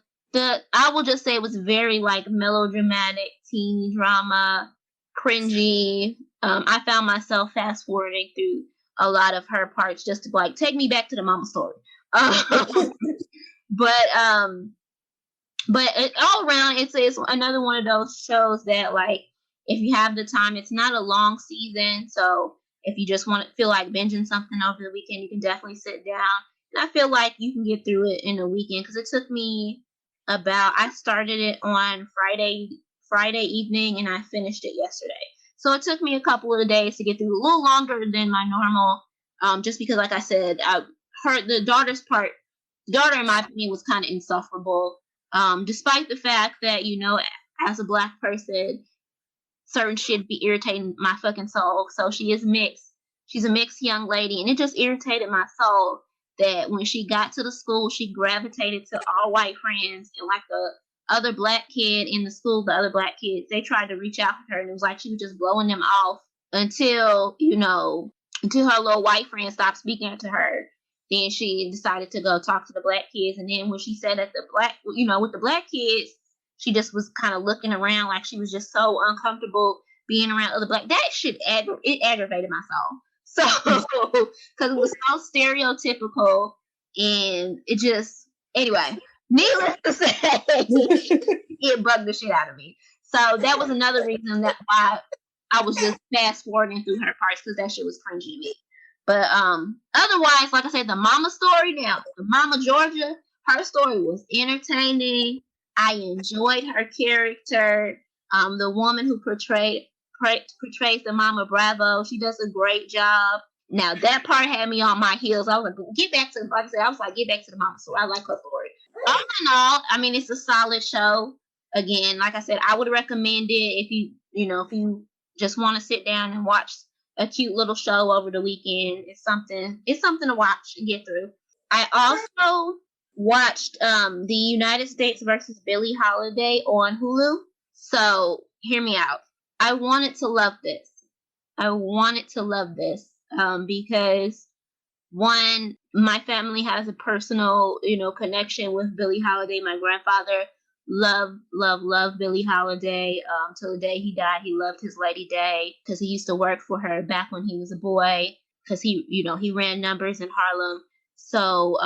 I will just say it was very like melodramatic, teeny drama, cringy. I found myself fast forwarding through a lot of her parts just to like take me back to the mama story. But all around, it's another one of those shows that, like, if you have the time, it's not a long season, so if you just feel like binging something over the weekend, you can definitely sit down. And I feel like you can get through it in a weekend because it took me I started it on Friday evening and I finished it yesterday. So it took me a couple of days to get through, a little longer than my normal, just because, like I said, I heard the daughter, in my opinion, was kind of insufferable. Despite the fact that, as a Black person, certain shit be irritating my fucking soul. So she is mixed. She's a mixed young lady, and it just irritated my soul that when she got to the school, she gravitated to all white friends, and like the other black kid in the school, the other black kids, they tried to reach out to her, and it was like she was just blowing them off until her little white friend stopped speaking to her. Then she decided to go talk to the black kids, and then when she said that with the black kids, she just was kind of looking around like she was just so uncomfortable being around other black. That shit it aggravated my soul. So, because it was so stereotypical, and it just, anyway, needless to say, it bugged the shit out of me. So that was another reason that why I was just fast forwarding through her parts, because that shit was cringy to me. But otherwise, like I said, the mama story, now the Mama Georgia, her story was entertaining. I enjoyed her character. The woman who portrays the Mama Bravo, she does a great job. Now that part had me on my heels. I was like, get back to the Mama story. I like her story. All in all, I mean, it's a solid show. Again, like I said, I would recommend it if you just want to sit down and watch a cute little show over the weekend. It's something to watch and get through. I also watched the United States versus Billie Holiday on Hulu. So hear me out. I wanted to love this. Because one, my family has a personal, connection with Billie Holiday. My grandfather loved Billie Holiday. Till the day he died, he loved his Lady Day because he used to work for her back when he was a boy. Because he ran numbers in Harlem, so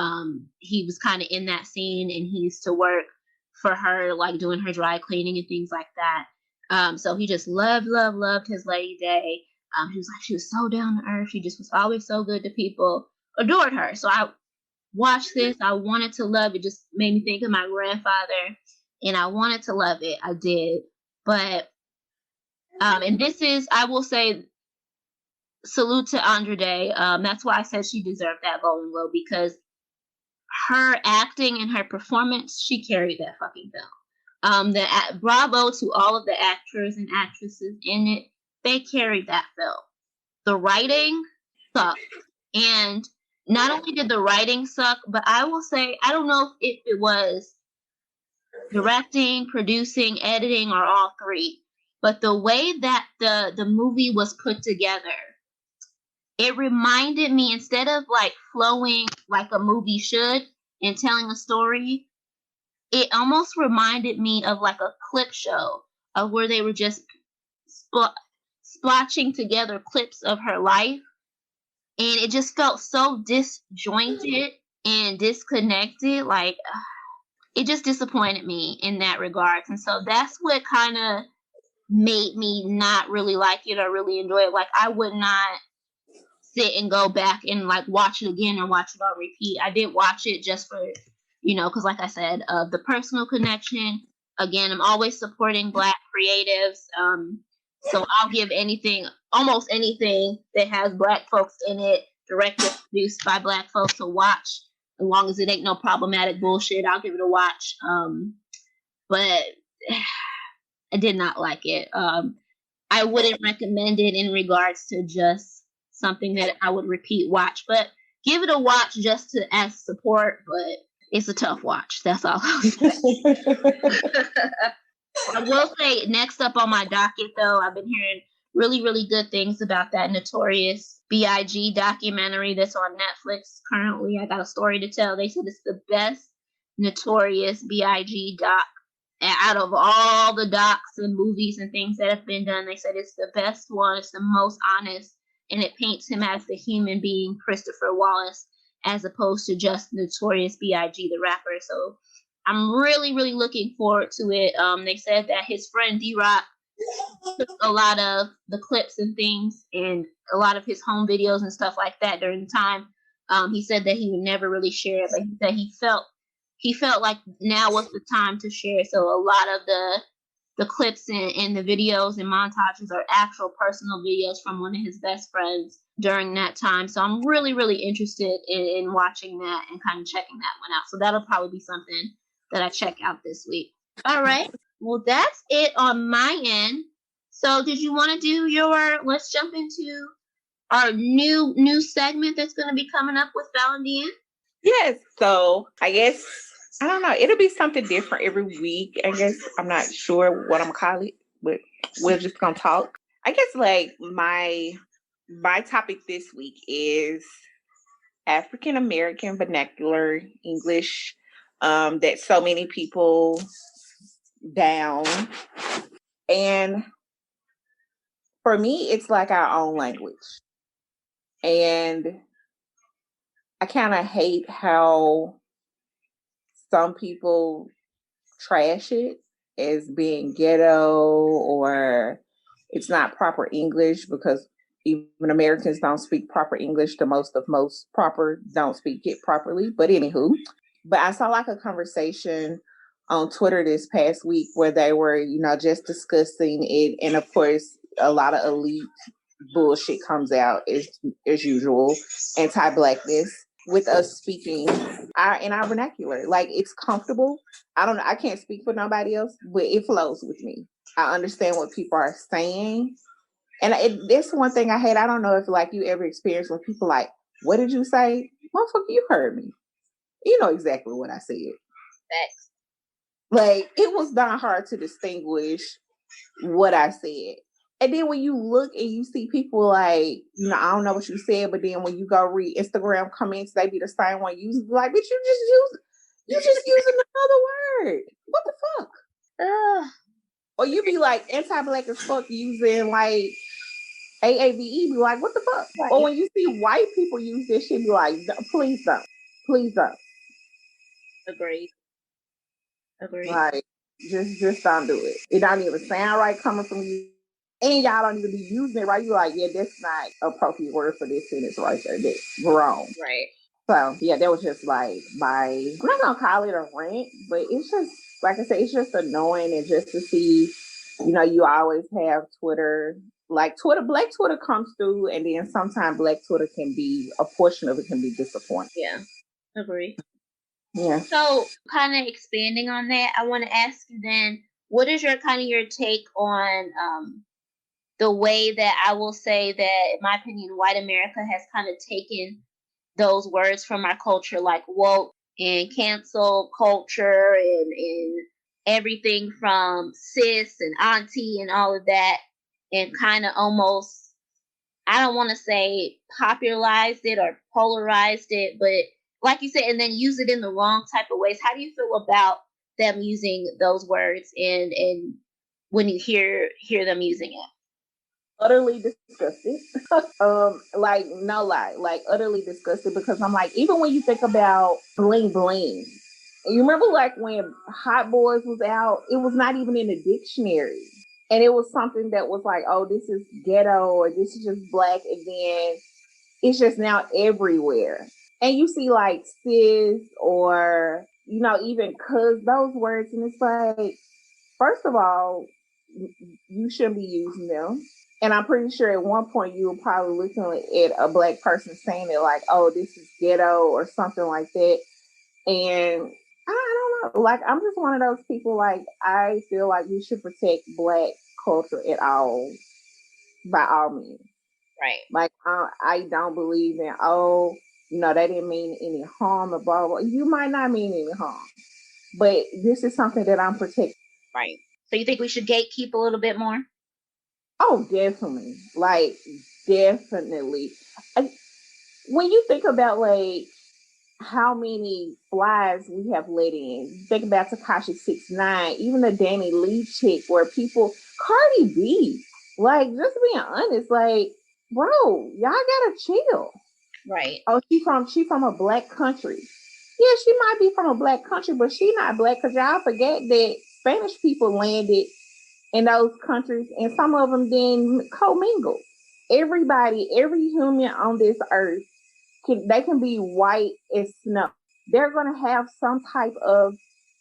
he was kind of in that scene, and he used to work for her, like doing her dry cleaning and things like that. So he just loved his Lady Day. She was so down to earth. She just was always so good to people. Adored her. So I watched this. I wanted to love it. Just made me think of my grandfather, and I wanted to love it. I did. But and this is, I will say, salute to Andre. That's why I said she deserved that Golden Globe, because her acting and her performance, she carried that fucking film. Bravo to all of the actors and actresses in it. They carried that film. The writing sucked. And not only did the writing suck, but I will say, I don't know if it was directing, producing, editing, or all three, but the way that the movie was put together, it reminded me, instead of like flowing like a movie should and telling a story, it almost reminded me of like a clip show of where they were just splotching together clips of her life, and it just felt so disjointed and disconnected. Like, it just disappointed me in that regard. And so that's what kind of made me not really like it or really enjoy it. Like, I would not sit and go back and like watch it again or watch it on repeat. I did watch it just for, because like I said, the personal connection. Again, I'm always supporting Black creatives. So I'll give almost anything that has Black folks in it, directed, produced by Black folks, to watch. As long as it ain't no problematic bullshit, I'll give it a watch. But I did not like it. I wouldn't recommend it in regards to just something that I would repeat watch, but give it a watch just to as support. But it's a tough watch. That's all I'll say. I will say, next up on my docket, though, I've been hearing really, really good things about that Notorious B.I.G. documentary that's on Netflix currently. I got a story to tell. They said it's the best Notorious B.I.G. doc. And out of all the docs and movies and things that have been done, they said it's the best one. It's the most honest, and it paints him as the human being, Christopher Wallace, as opposed to just Notorious B.I.G., the rapper. So I'm really, really looking forward to it. They said that his friend D-Rock took a lot of the clips and things and a lot of his home videos and stuff like that during the time. He said that he would never really share it, but he said he felt like now was the time to share. So a lot of the clips and the videos and montages are actual personal videos from one of his best friends during that time. So I'm really, really interested in watching that and kind of checking that one out. So that'll probably be something that I check out this week. All right. Well, that's it on my end. So did you want to do let's jump into our new segment that's going to be coming up with Falan DeAnn? Yes. So I guess I don't know. It'll be something different every week. I guess I'm not sure what I'm gonna call it, but we're just gonna talk. I guess like my topic this week is African American vernacular English that so many people down. And for me, it's like our own language. And I kind of hate how some people trash it as being ghetto or it's not proper English because even Americans don't speak proper English. The most proper don't speak it properly. But anywho, but I saw like a conversation on Twitter this past week where they were, just discussing it. And of course, a lot of elite bullshit comes out as usual, anti-blackness with us speaking in our vernacular. Like it's comfortable. I can't speak for nobody else, but it flows with me. I understand what people are saying. And that's one thing I hate. I don't know if like you ever experienced when people like, what did you say? Motherfucker, you heard me. You know exactly what I said. Facts. Like it was not hard to distinguish what I said. And then when you look and you see people like, I don't know what you said, but then when you go read Instagram comments, they be the same one you like, but you just using another word. What the fuck? Or you be like anti-black as fuck using like AAVE, be like, what the fuck? Right. Or when you see white people use this shit, be like, please don't. Please don't. Agreed. Like, just don't do it. It don't even sound right coming from you. And y'all don't even be using it right. You're like, yeah, that's not appropriate word for this sentence right there. That's wrong. Right. So, yeah, that was just like I'm not going to call it a rant, but it's just, like I said, it's just annoying. And just to see, you always have Twitter. Like Black Twitter comes through, and then sometimes Black Twitter a portion of it can be disappointing. Yeah, agree. Yeah. So, kind of expanding on that, I want to ask you then, what is your take on the way that I will say that, in my opinion, white America has kind of taken those words from our culture, like woke and cancel culture and everything from sis and auntie and all of that, and kind of almost, I don't want to say popularized it or polarized it, but like you said, and then use it in the wrong type of ways. How do you feel about them using those words and when you hear them using it? Utterly disgusted. Like no lie, like utterly disgusted, because I'm like, even when you think about bling bling, you remember like when Hot Boys was out, it was not even in the dictionary. And it was something that was like, oh, this is ghetto or this is just black, and then it's just now everywhere. And you see like sis or, even cuz, those words, and it's like, first of all, you shouldn't be using them. And I'm pretty sure at one point you were probably looking at a black person saying it like, oh, this is ghetto or something like that. And I don't know. Like, I'm just one of those people, like, I feel like we should protect black culture by all means. Right. Like, I don't believe in, they didn't mean any harm or blah, blah. You might not mean any harm. But this is something that I'm protecting. Right. So you think we should gatekeep a little bit more? Oh, definitely. Like, definitely. When you think about, like, how many flies we have let in, think about Tekashi 6ix9ine, even the Danny Lee chick, where people, Cardi B, like, just being honest, like, bro, y'all gotta chill. Right. Oh, she from a black country. Yeah, she might be from a black country, but she not black, because y'all forget that Spanish people landed in those countries, and some of them then commingle. Every human on this earth they can be white as snow. They're going to have some type of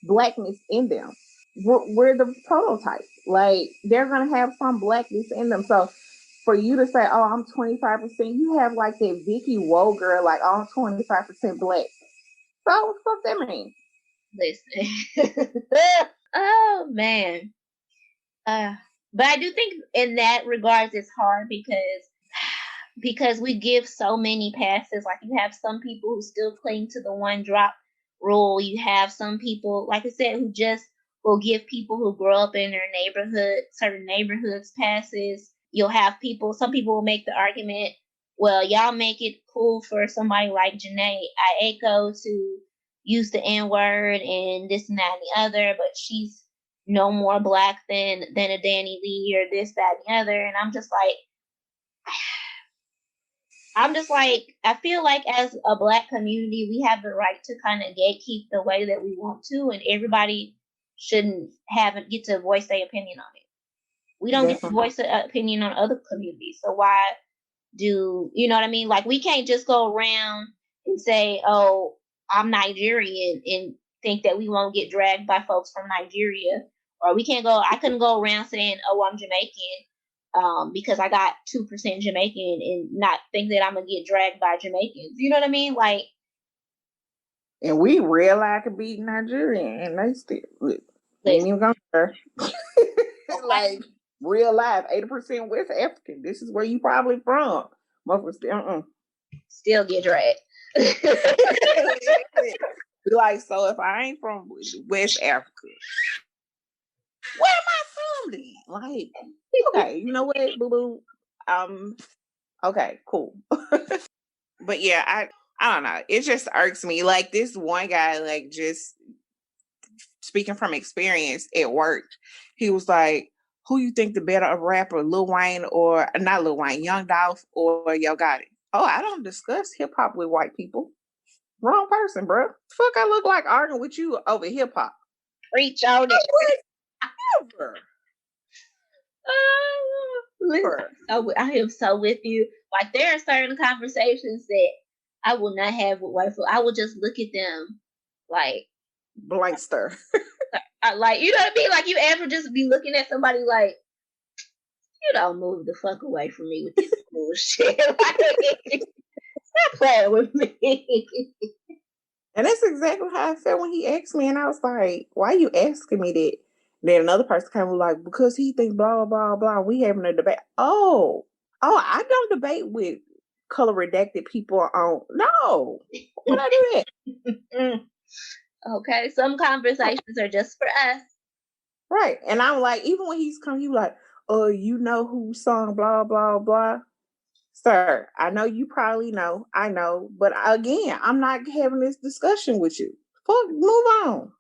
blackness in them. We're the prototype. Like, they're going to have some blackness in them. So for you to say, oh, I'm 25%, you have like that Vicky Woe girl, like, oh, I'm 25% black. So what the fuck that mean? Listen. Oh, man. But I do think in that regards it's hard because because we give so many passes. Like, you have some people who still cling to the one drop rule. You have some people, like I said, who just will give people who grow up in their neighborhood, certain neighborhoods, passes. You'll have some people will make the argument, well, y'all make it cool for somebody like Janae Aiko to use the N-word and this and that and the other, but she's no more black than a Danny Lee or this, that, and the other. And I'm just like, I feel like as a black community, we have the right to kind of gatekeep the way that we want to, and everybody shouldn't get to voice their opinion on it. We don't get to voice an opinion on other communities. So why do, you know what I mean? Like, we can't just go around and say, oh, I'm Nigerian, and think that we won't get dragged by folks from Nigeria. Or I couldn't go around saying, oh, I'm Jamaican, because I got 2% Jamaican, and not think that I'm going to get dragged by Jamaicans. You know what I mean? Like, and we real like to be Nigerian, and they still ain't even gonna there. Like, real life, 80% West African. This is where you probably from. Most still get dragged. Like, so if I ain't from West Africa, where am I from then? Like, okay, you know what, boo boo? Okay, cool. But yeah, I don't know. It just irks me. Like, this one guy, like, just speaking from experience at work, he was like, who you think the better rapper, Lil Wayne or not Lil Wayne, Young Dolph or Yo Gotti? Oh, I don't discuss hip hop with white people. Wrong person, bro. Fuck, I look like arguing with you over hip hop. Preach on it. Never. I am so with you. Like, there are certain conversations that I will not have with white folk. I will just look at them like blank stare. Like, you know what I mean? Like, you ever just be looking at somebody like, you don't move the fuck away from me with this bullshit. Stop playing with me. And that's exactly how I felt when he asked me, and I was like, why are you asking me that? Then another person came and was like, because he thinks blah, blah, blah. We having a debate. Oh, I don't debate with color redacted people on. No. Why would I do that? Okay, some conversations are just for us. Right. And I'm like, even when he's come, he was like, oh, you know who sung blah, blah, blah. Sir, I know you probably know. I know. But again, I'm not having this discussion with you. Fuck, move on.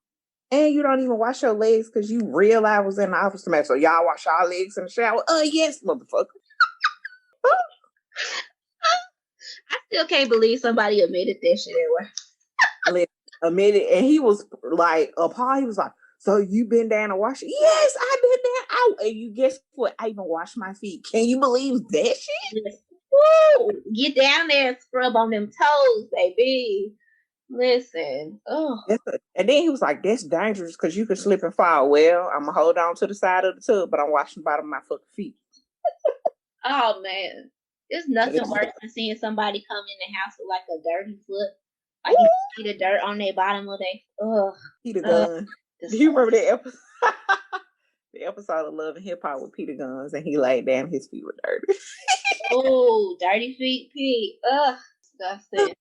And you don't even wash your legs because you real I was in the office tonight. So y'all wash your legs in the shower? Yes, motherfucker. I still can't believe somebody admitted that shit anyway. Admitted, and he was like, appalled. He was like, so you been down to wash it? Yes, I've been down. And you guess what? I even washed my feet. Can you believe that shit? Yes. Woo! Get down there and scrub on them toes, baby. Listen. Oh. And then he was like, that's dangerous because you can slip and fall. Well, I'm going to hold on to the side of the tub, but I'm washing the bottom of my fucking feet. Oh, man. There's nothing worse than seeing somebody come in the house with like a dirty foot. Like, you see the dirt on their bottom of their, ugh. Peter Gunn. Do you remember that episode? The episode of Love and Hip Hop with Peter Guns, and he laid down, his feet were dirty. Oh, dirty feet, Pete. Ugh, disgusting.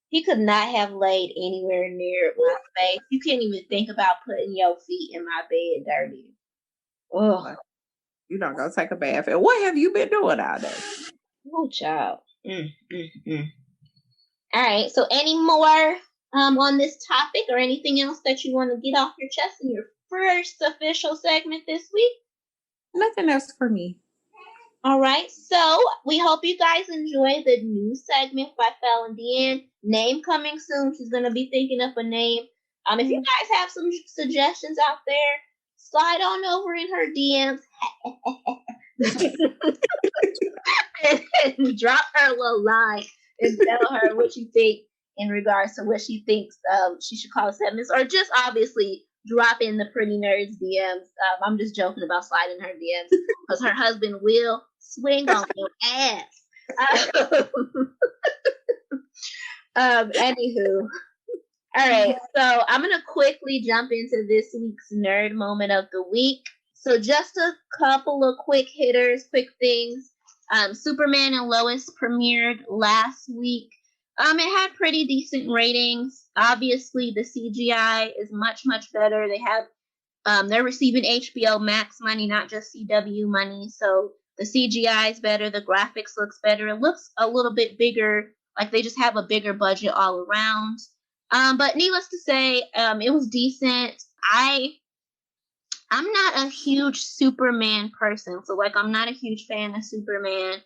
He could not have laid anywhere near my face. You can't even think about putting your feet in my bed dirty. Ugh. You don't go take a bath. And what have you been doing all day? Oh, child. All right. So, any more on this topic or anything else that you want to get off your chest in your first official segment this week? Nothing else for me. All right. So, we hope you guys enjoy the new segment by Falan DeAnn. Name coming soon. She's going to be thinking up a name. If you guys have some suggestions out there, slide on over in her DMs. And drop her a little line and tell her what you think in regards to what she thinks she should call segments, or just obviously drop in the Pretty Nerdz DMs. I'm just joking about sliding her DMs because her husband will swing on your ass. Anywho. All right, so I'm going to quickly jump into this week's nerd moment of the week. So just a couple of quick hitters, quick things. Superman and Lois premiered last week. It had pretty decent ratings. Obviously, the CGI is much, much better. They have, they're receiving HBO Max money, not just CW money. So the CGI is better. The graphics looks better. It looks a little bit bigger. Like they just have a bigger budget all around. But needless to say, it was decent. I'm not a huge Superman person, so like I'm not a huge fan of Superman.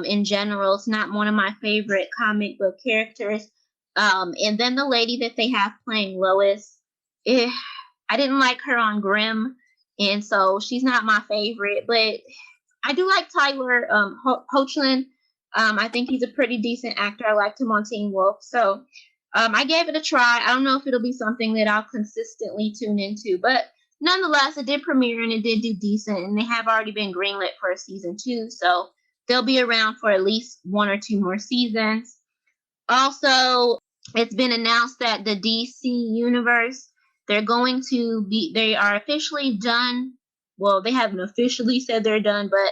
In general, it's not one of my favorite comic book characters. And then the lady that they have playing Lois, I didn't like her on Grimm, and so she's not my favorite. But I do like Tyler Hoechlin. I think he's a pretty decent actor. I liked him on Teen Wolf, so I gave it a try. I don't know if it'll be something that I'll consistently tune into, but nonetheless, it did premiere and it did do decent, and they have already been greenlit for a season 2, so they'll be around for at least 1 or 2 more seasons. Also, it's been announced that the DC universe, they are officially done. Well, they haven't officially said they're done, but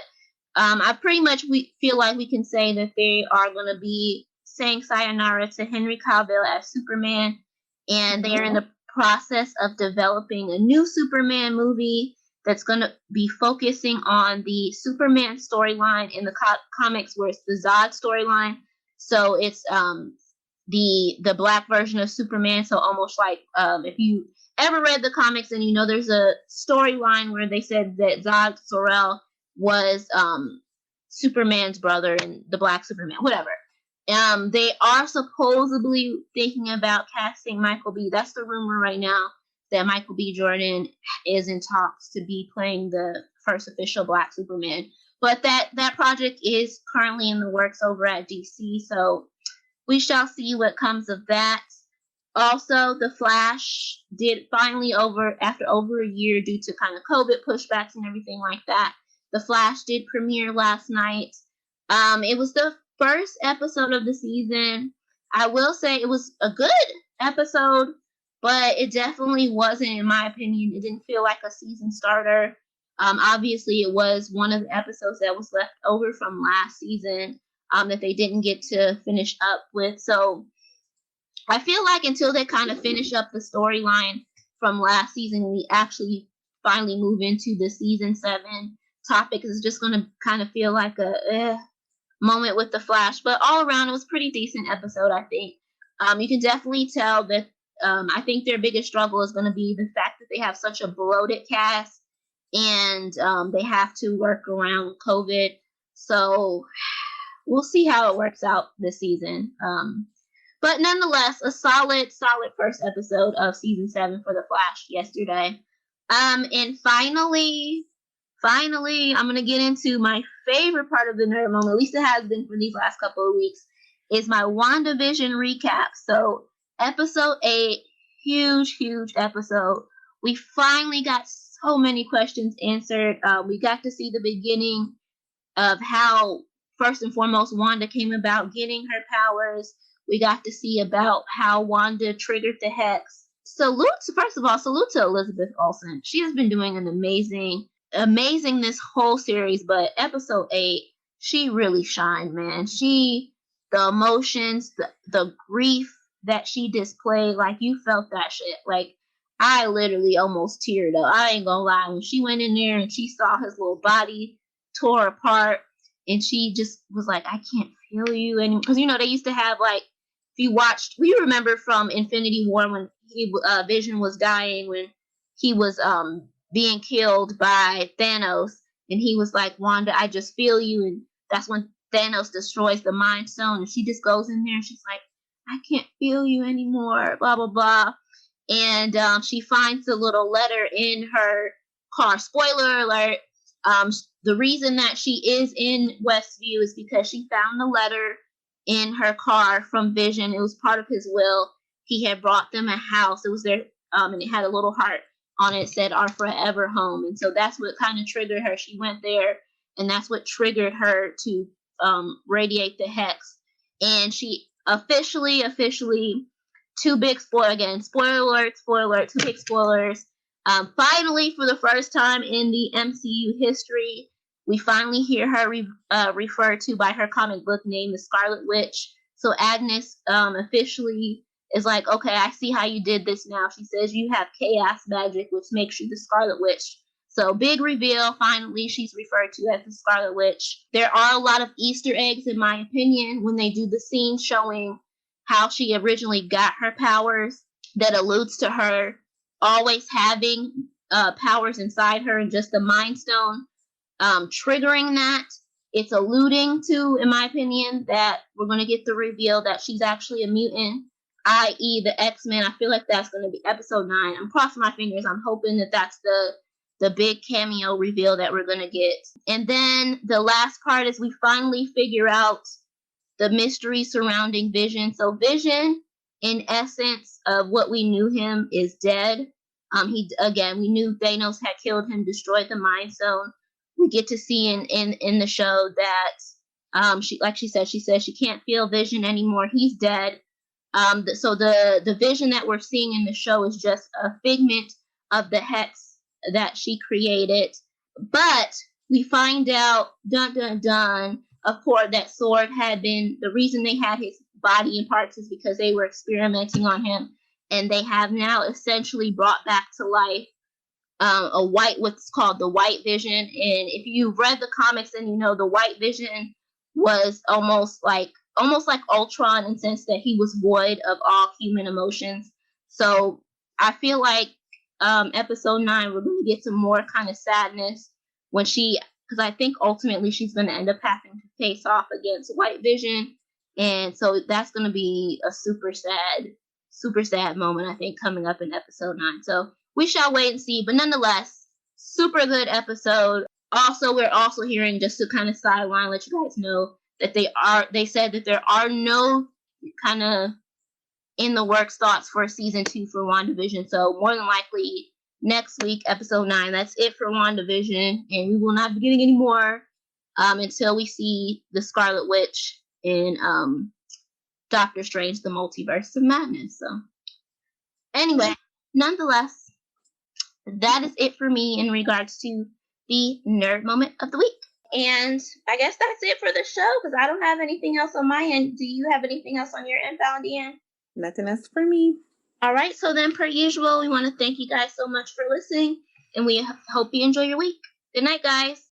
I pretty much feel like we can say that they are going to be saying sayonara to Henry Cavill as Superman, and they are in the process of developing a new Superman movie that's going to be focusing on the Superman storyline in the comics, where it's the Zod storyline. So it's the black version of Superman. So almost like if you ever read the comics, and you know there's a storyline where they said that Zod Sorel was Superman's brother and the Black Superman, whatever. They are supposedly thinking about casting Michael B. That's the rumor right now, that Michael B. Jordan is in talks to be playing the first official Black Superman. But that project is currently in the works over at DC, so we shall see what comes of that. Also, The Flash did finally, after over a year due to kind of COVID pushbacks and everything like that, The Flash did premiere last night. It was the first episode of the season. I will say it was a good episode, but it definitely wasn't, in my opinion, it didn't feel like a season starter. Obviously, it was one of the episodes that was left over from last season that they didn't get to finish up with. So I feel like until they kind of finish up the storyline from last season, we actually finally move into the season 7 topic, it's just going to kind of feel like a moment with the Flash. But all around, it was a pretty decent episode, I think. You can definitely tell that I think their biggest struggle is going to be the fact that they have such a bloated cast, and they have to work around COVID. So we'll see how it works out this season. But nonetheless, a solid first episode of season 7 for The Flash yesterday. And finally, I'm going to get into my favorite part of the nerd moment, at least it has been for these last couple of weeks, is my WandaVision recap. So episode 8, huge episode. We finally got so many questions answered. We got to see the beginning of how, first and foremost, Wanda came about getting her powers. We got to see about how Wanda triggered the hex. Salute to Elizabeth Olsen. She has been doing an amazing this whole series, but episode 8, she really shined, man. The emotions, the grief that she displayed, like, you felt that shit. Like, I literally almost teared up. I ain't gonna lie. When she went in there and she saw his little body tore apart, and she just was like, I can't feel you anymore. Because, you know, they used to have, like, we remember from Infinity War when Vision was dying, when he was being killed by Thanos, and he was like, Wanda, I just feel you. And that's when Thanos destroys the Mind Stone, and she just goes in there and she's like, I can't feel you anymore, blah blah blah. And she finds a little letter in her car. Spoiler alert, the reason that she is in Westview is because she found the letter in her car from Vision. It was part of his will. He had brought them a house. It was their and it had a little heart on it, said our forever home. And so that's what kind of triggered her. She went there, and that's what triggered her to radiate the hex. And she officially, two big spoiler alert, two big spoilers. Finally, for the first time in the MCU history, We finally hear her referred to by her comic book name, the Scarlet Witch. So Agnes officially is like, okay, I see how you did this now. She says you have chaos magic, which makes you the Scarlet Witch. So big reveal. Finally, she's referred to as the Scarlet Witch. There are a lot of Easter eggs, in my opinion, when they do the scene showing how she originally got her powers, that alludes to her always having powers inside her and just the Mind Stone triggering that. It's alluding to, in my opinion, that we're going to get the reveal that she's actually a mutant, i.e. the X-Men. I feel like that's going to be episode 9. I'm crossing my fingers. I'm hoping that that's the big cameo reveal that we're going to get. And then the last part is we finally figure out the mystery surrounding Vision. So Vision, in essence of what we knew him, is dead. We knew Thanos had killed him, destroyed the Mind Stone. We get to see in the show that she says she can't feel Vision anymore. He's dead. So the Vision that we're seeing in the show is just a figment of the hex that she created. But we find out, dun dun dun, of course, that Sword had been, the reason they had his body in parts is because they were experimenting on him, and they have now essentially brought back to life what's called the White Vision. And if you've read the comics, then you know the White Vision was almost like Ultron, in the sense that he was void of all human emotions. So I feel like episode 9, we're going to get some more kind of sadness when because I think ultimately she's going to end up having to face off against White Vision. And so that's going to be a super sad moment, I think, coming up in episode 9. So we shall wait and see. But nonetheless, super good episode. Also, we're also hearing, just to kind of sideline, let you guys know, that they said that there are no kind of in the works thoughts for season 2 for WandaVision. So more than likely next week, episode 9, that's it for WandaVision, and we will not be getting any more until we see the Scarlet Witch in Doctor Strange, the Multiverse of Madness. So anyway, nonetheless, that is it for me in regards to the nerd moment of the week. And I guess that's it for the show, because I don't have anything else on my end. Do you have anything else on your end, Falan DeAnn? Nothing else for me. All right, so then, per usual, we want to thank you guys so much for listening, and we hope you enjoy your week. Good night, guys.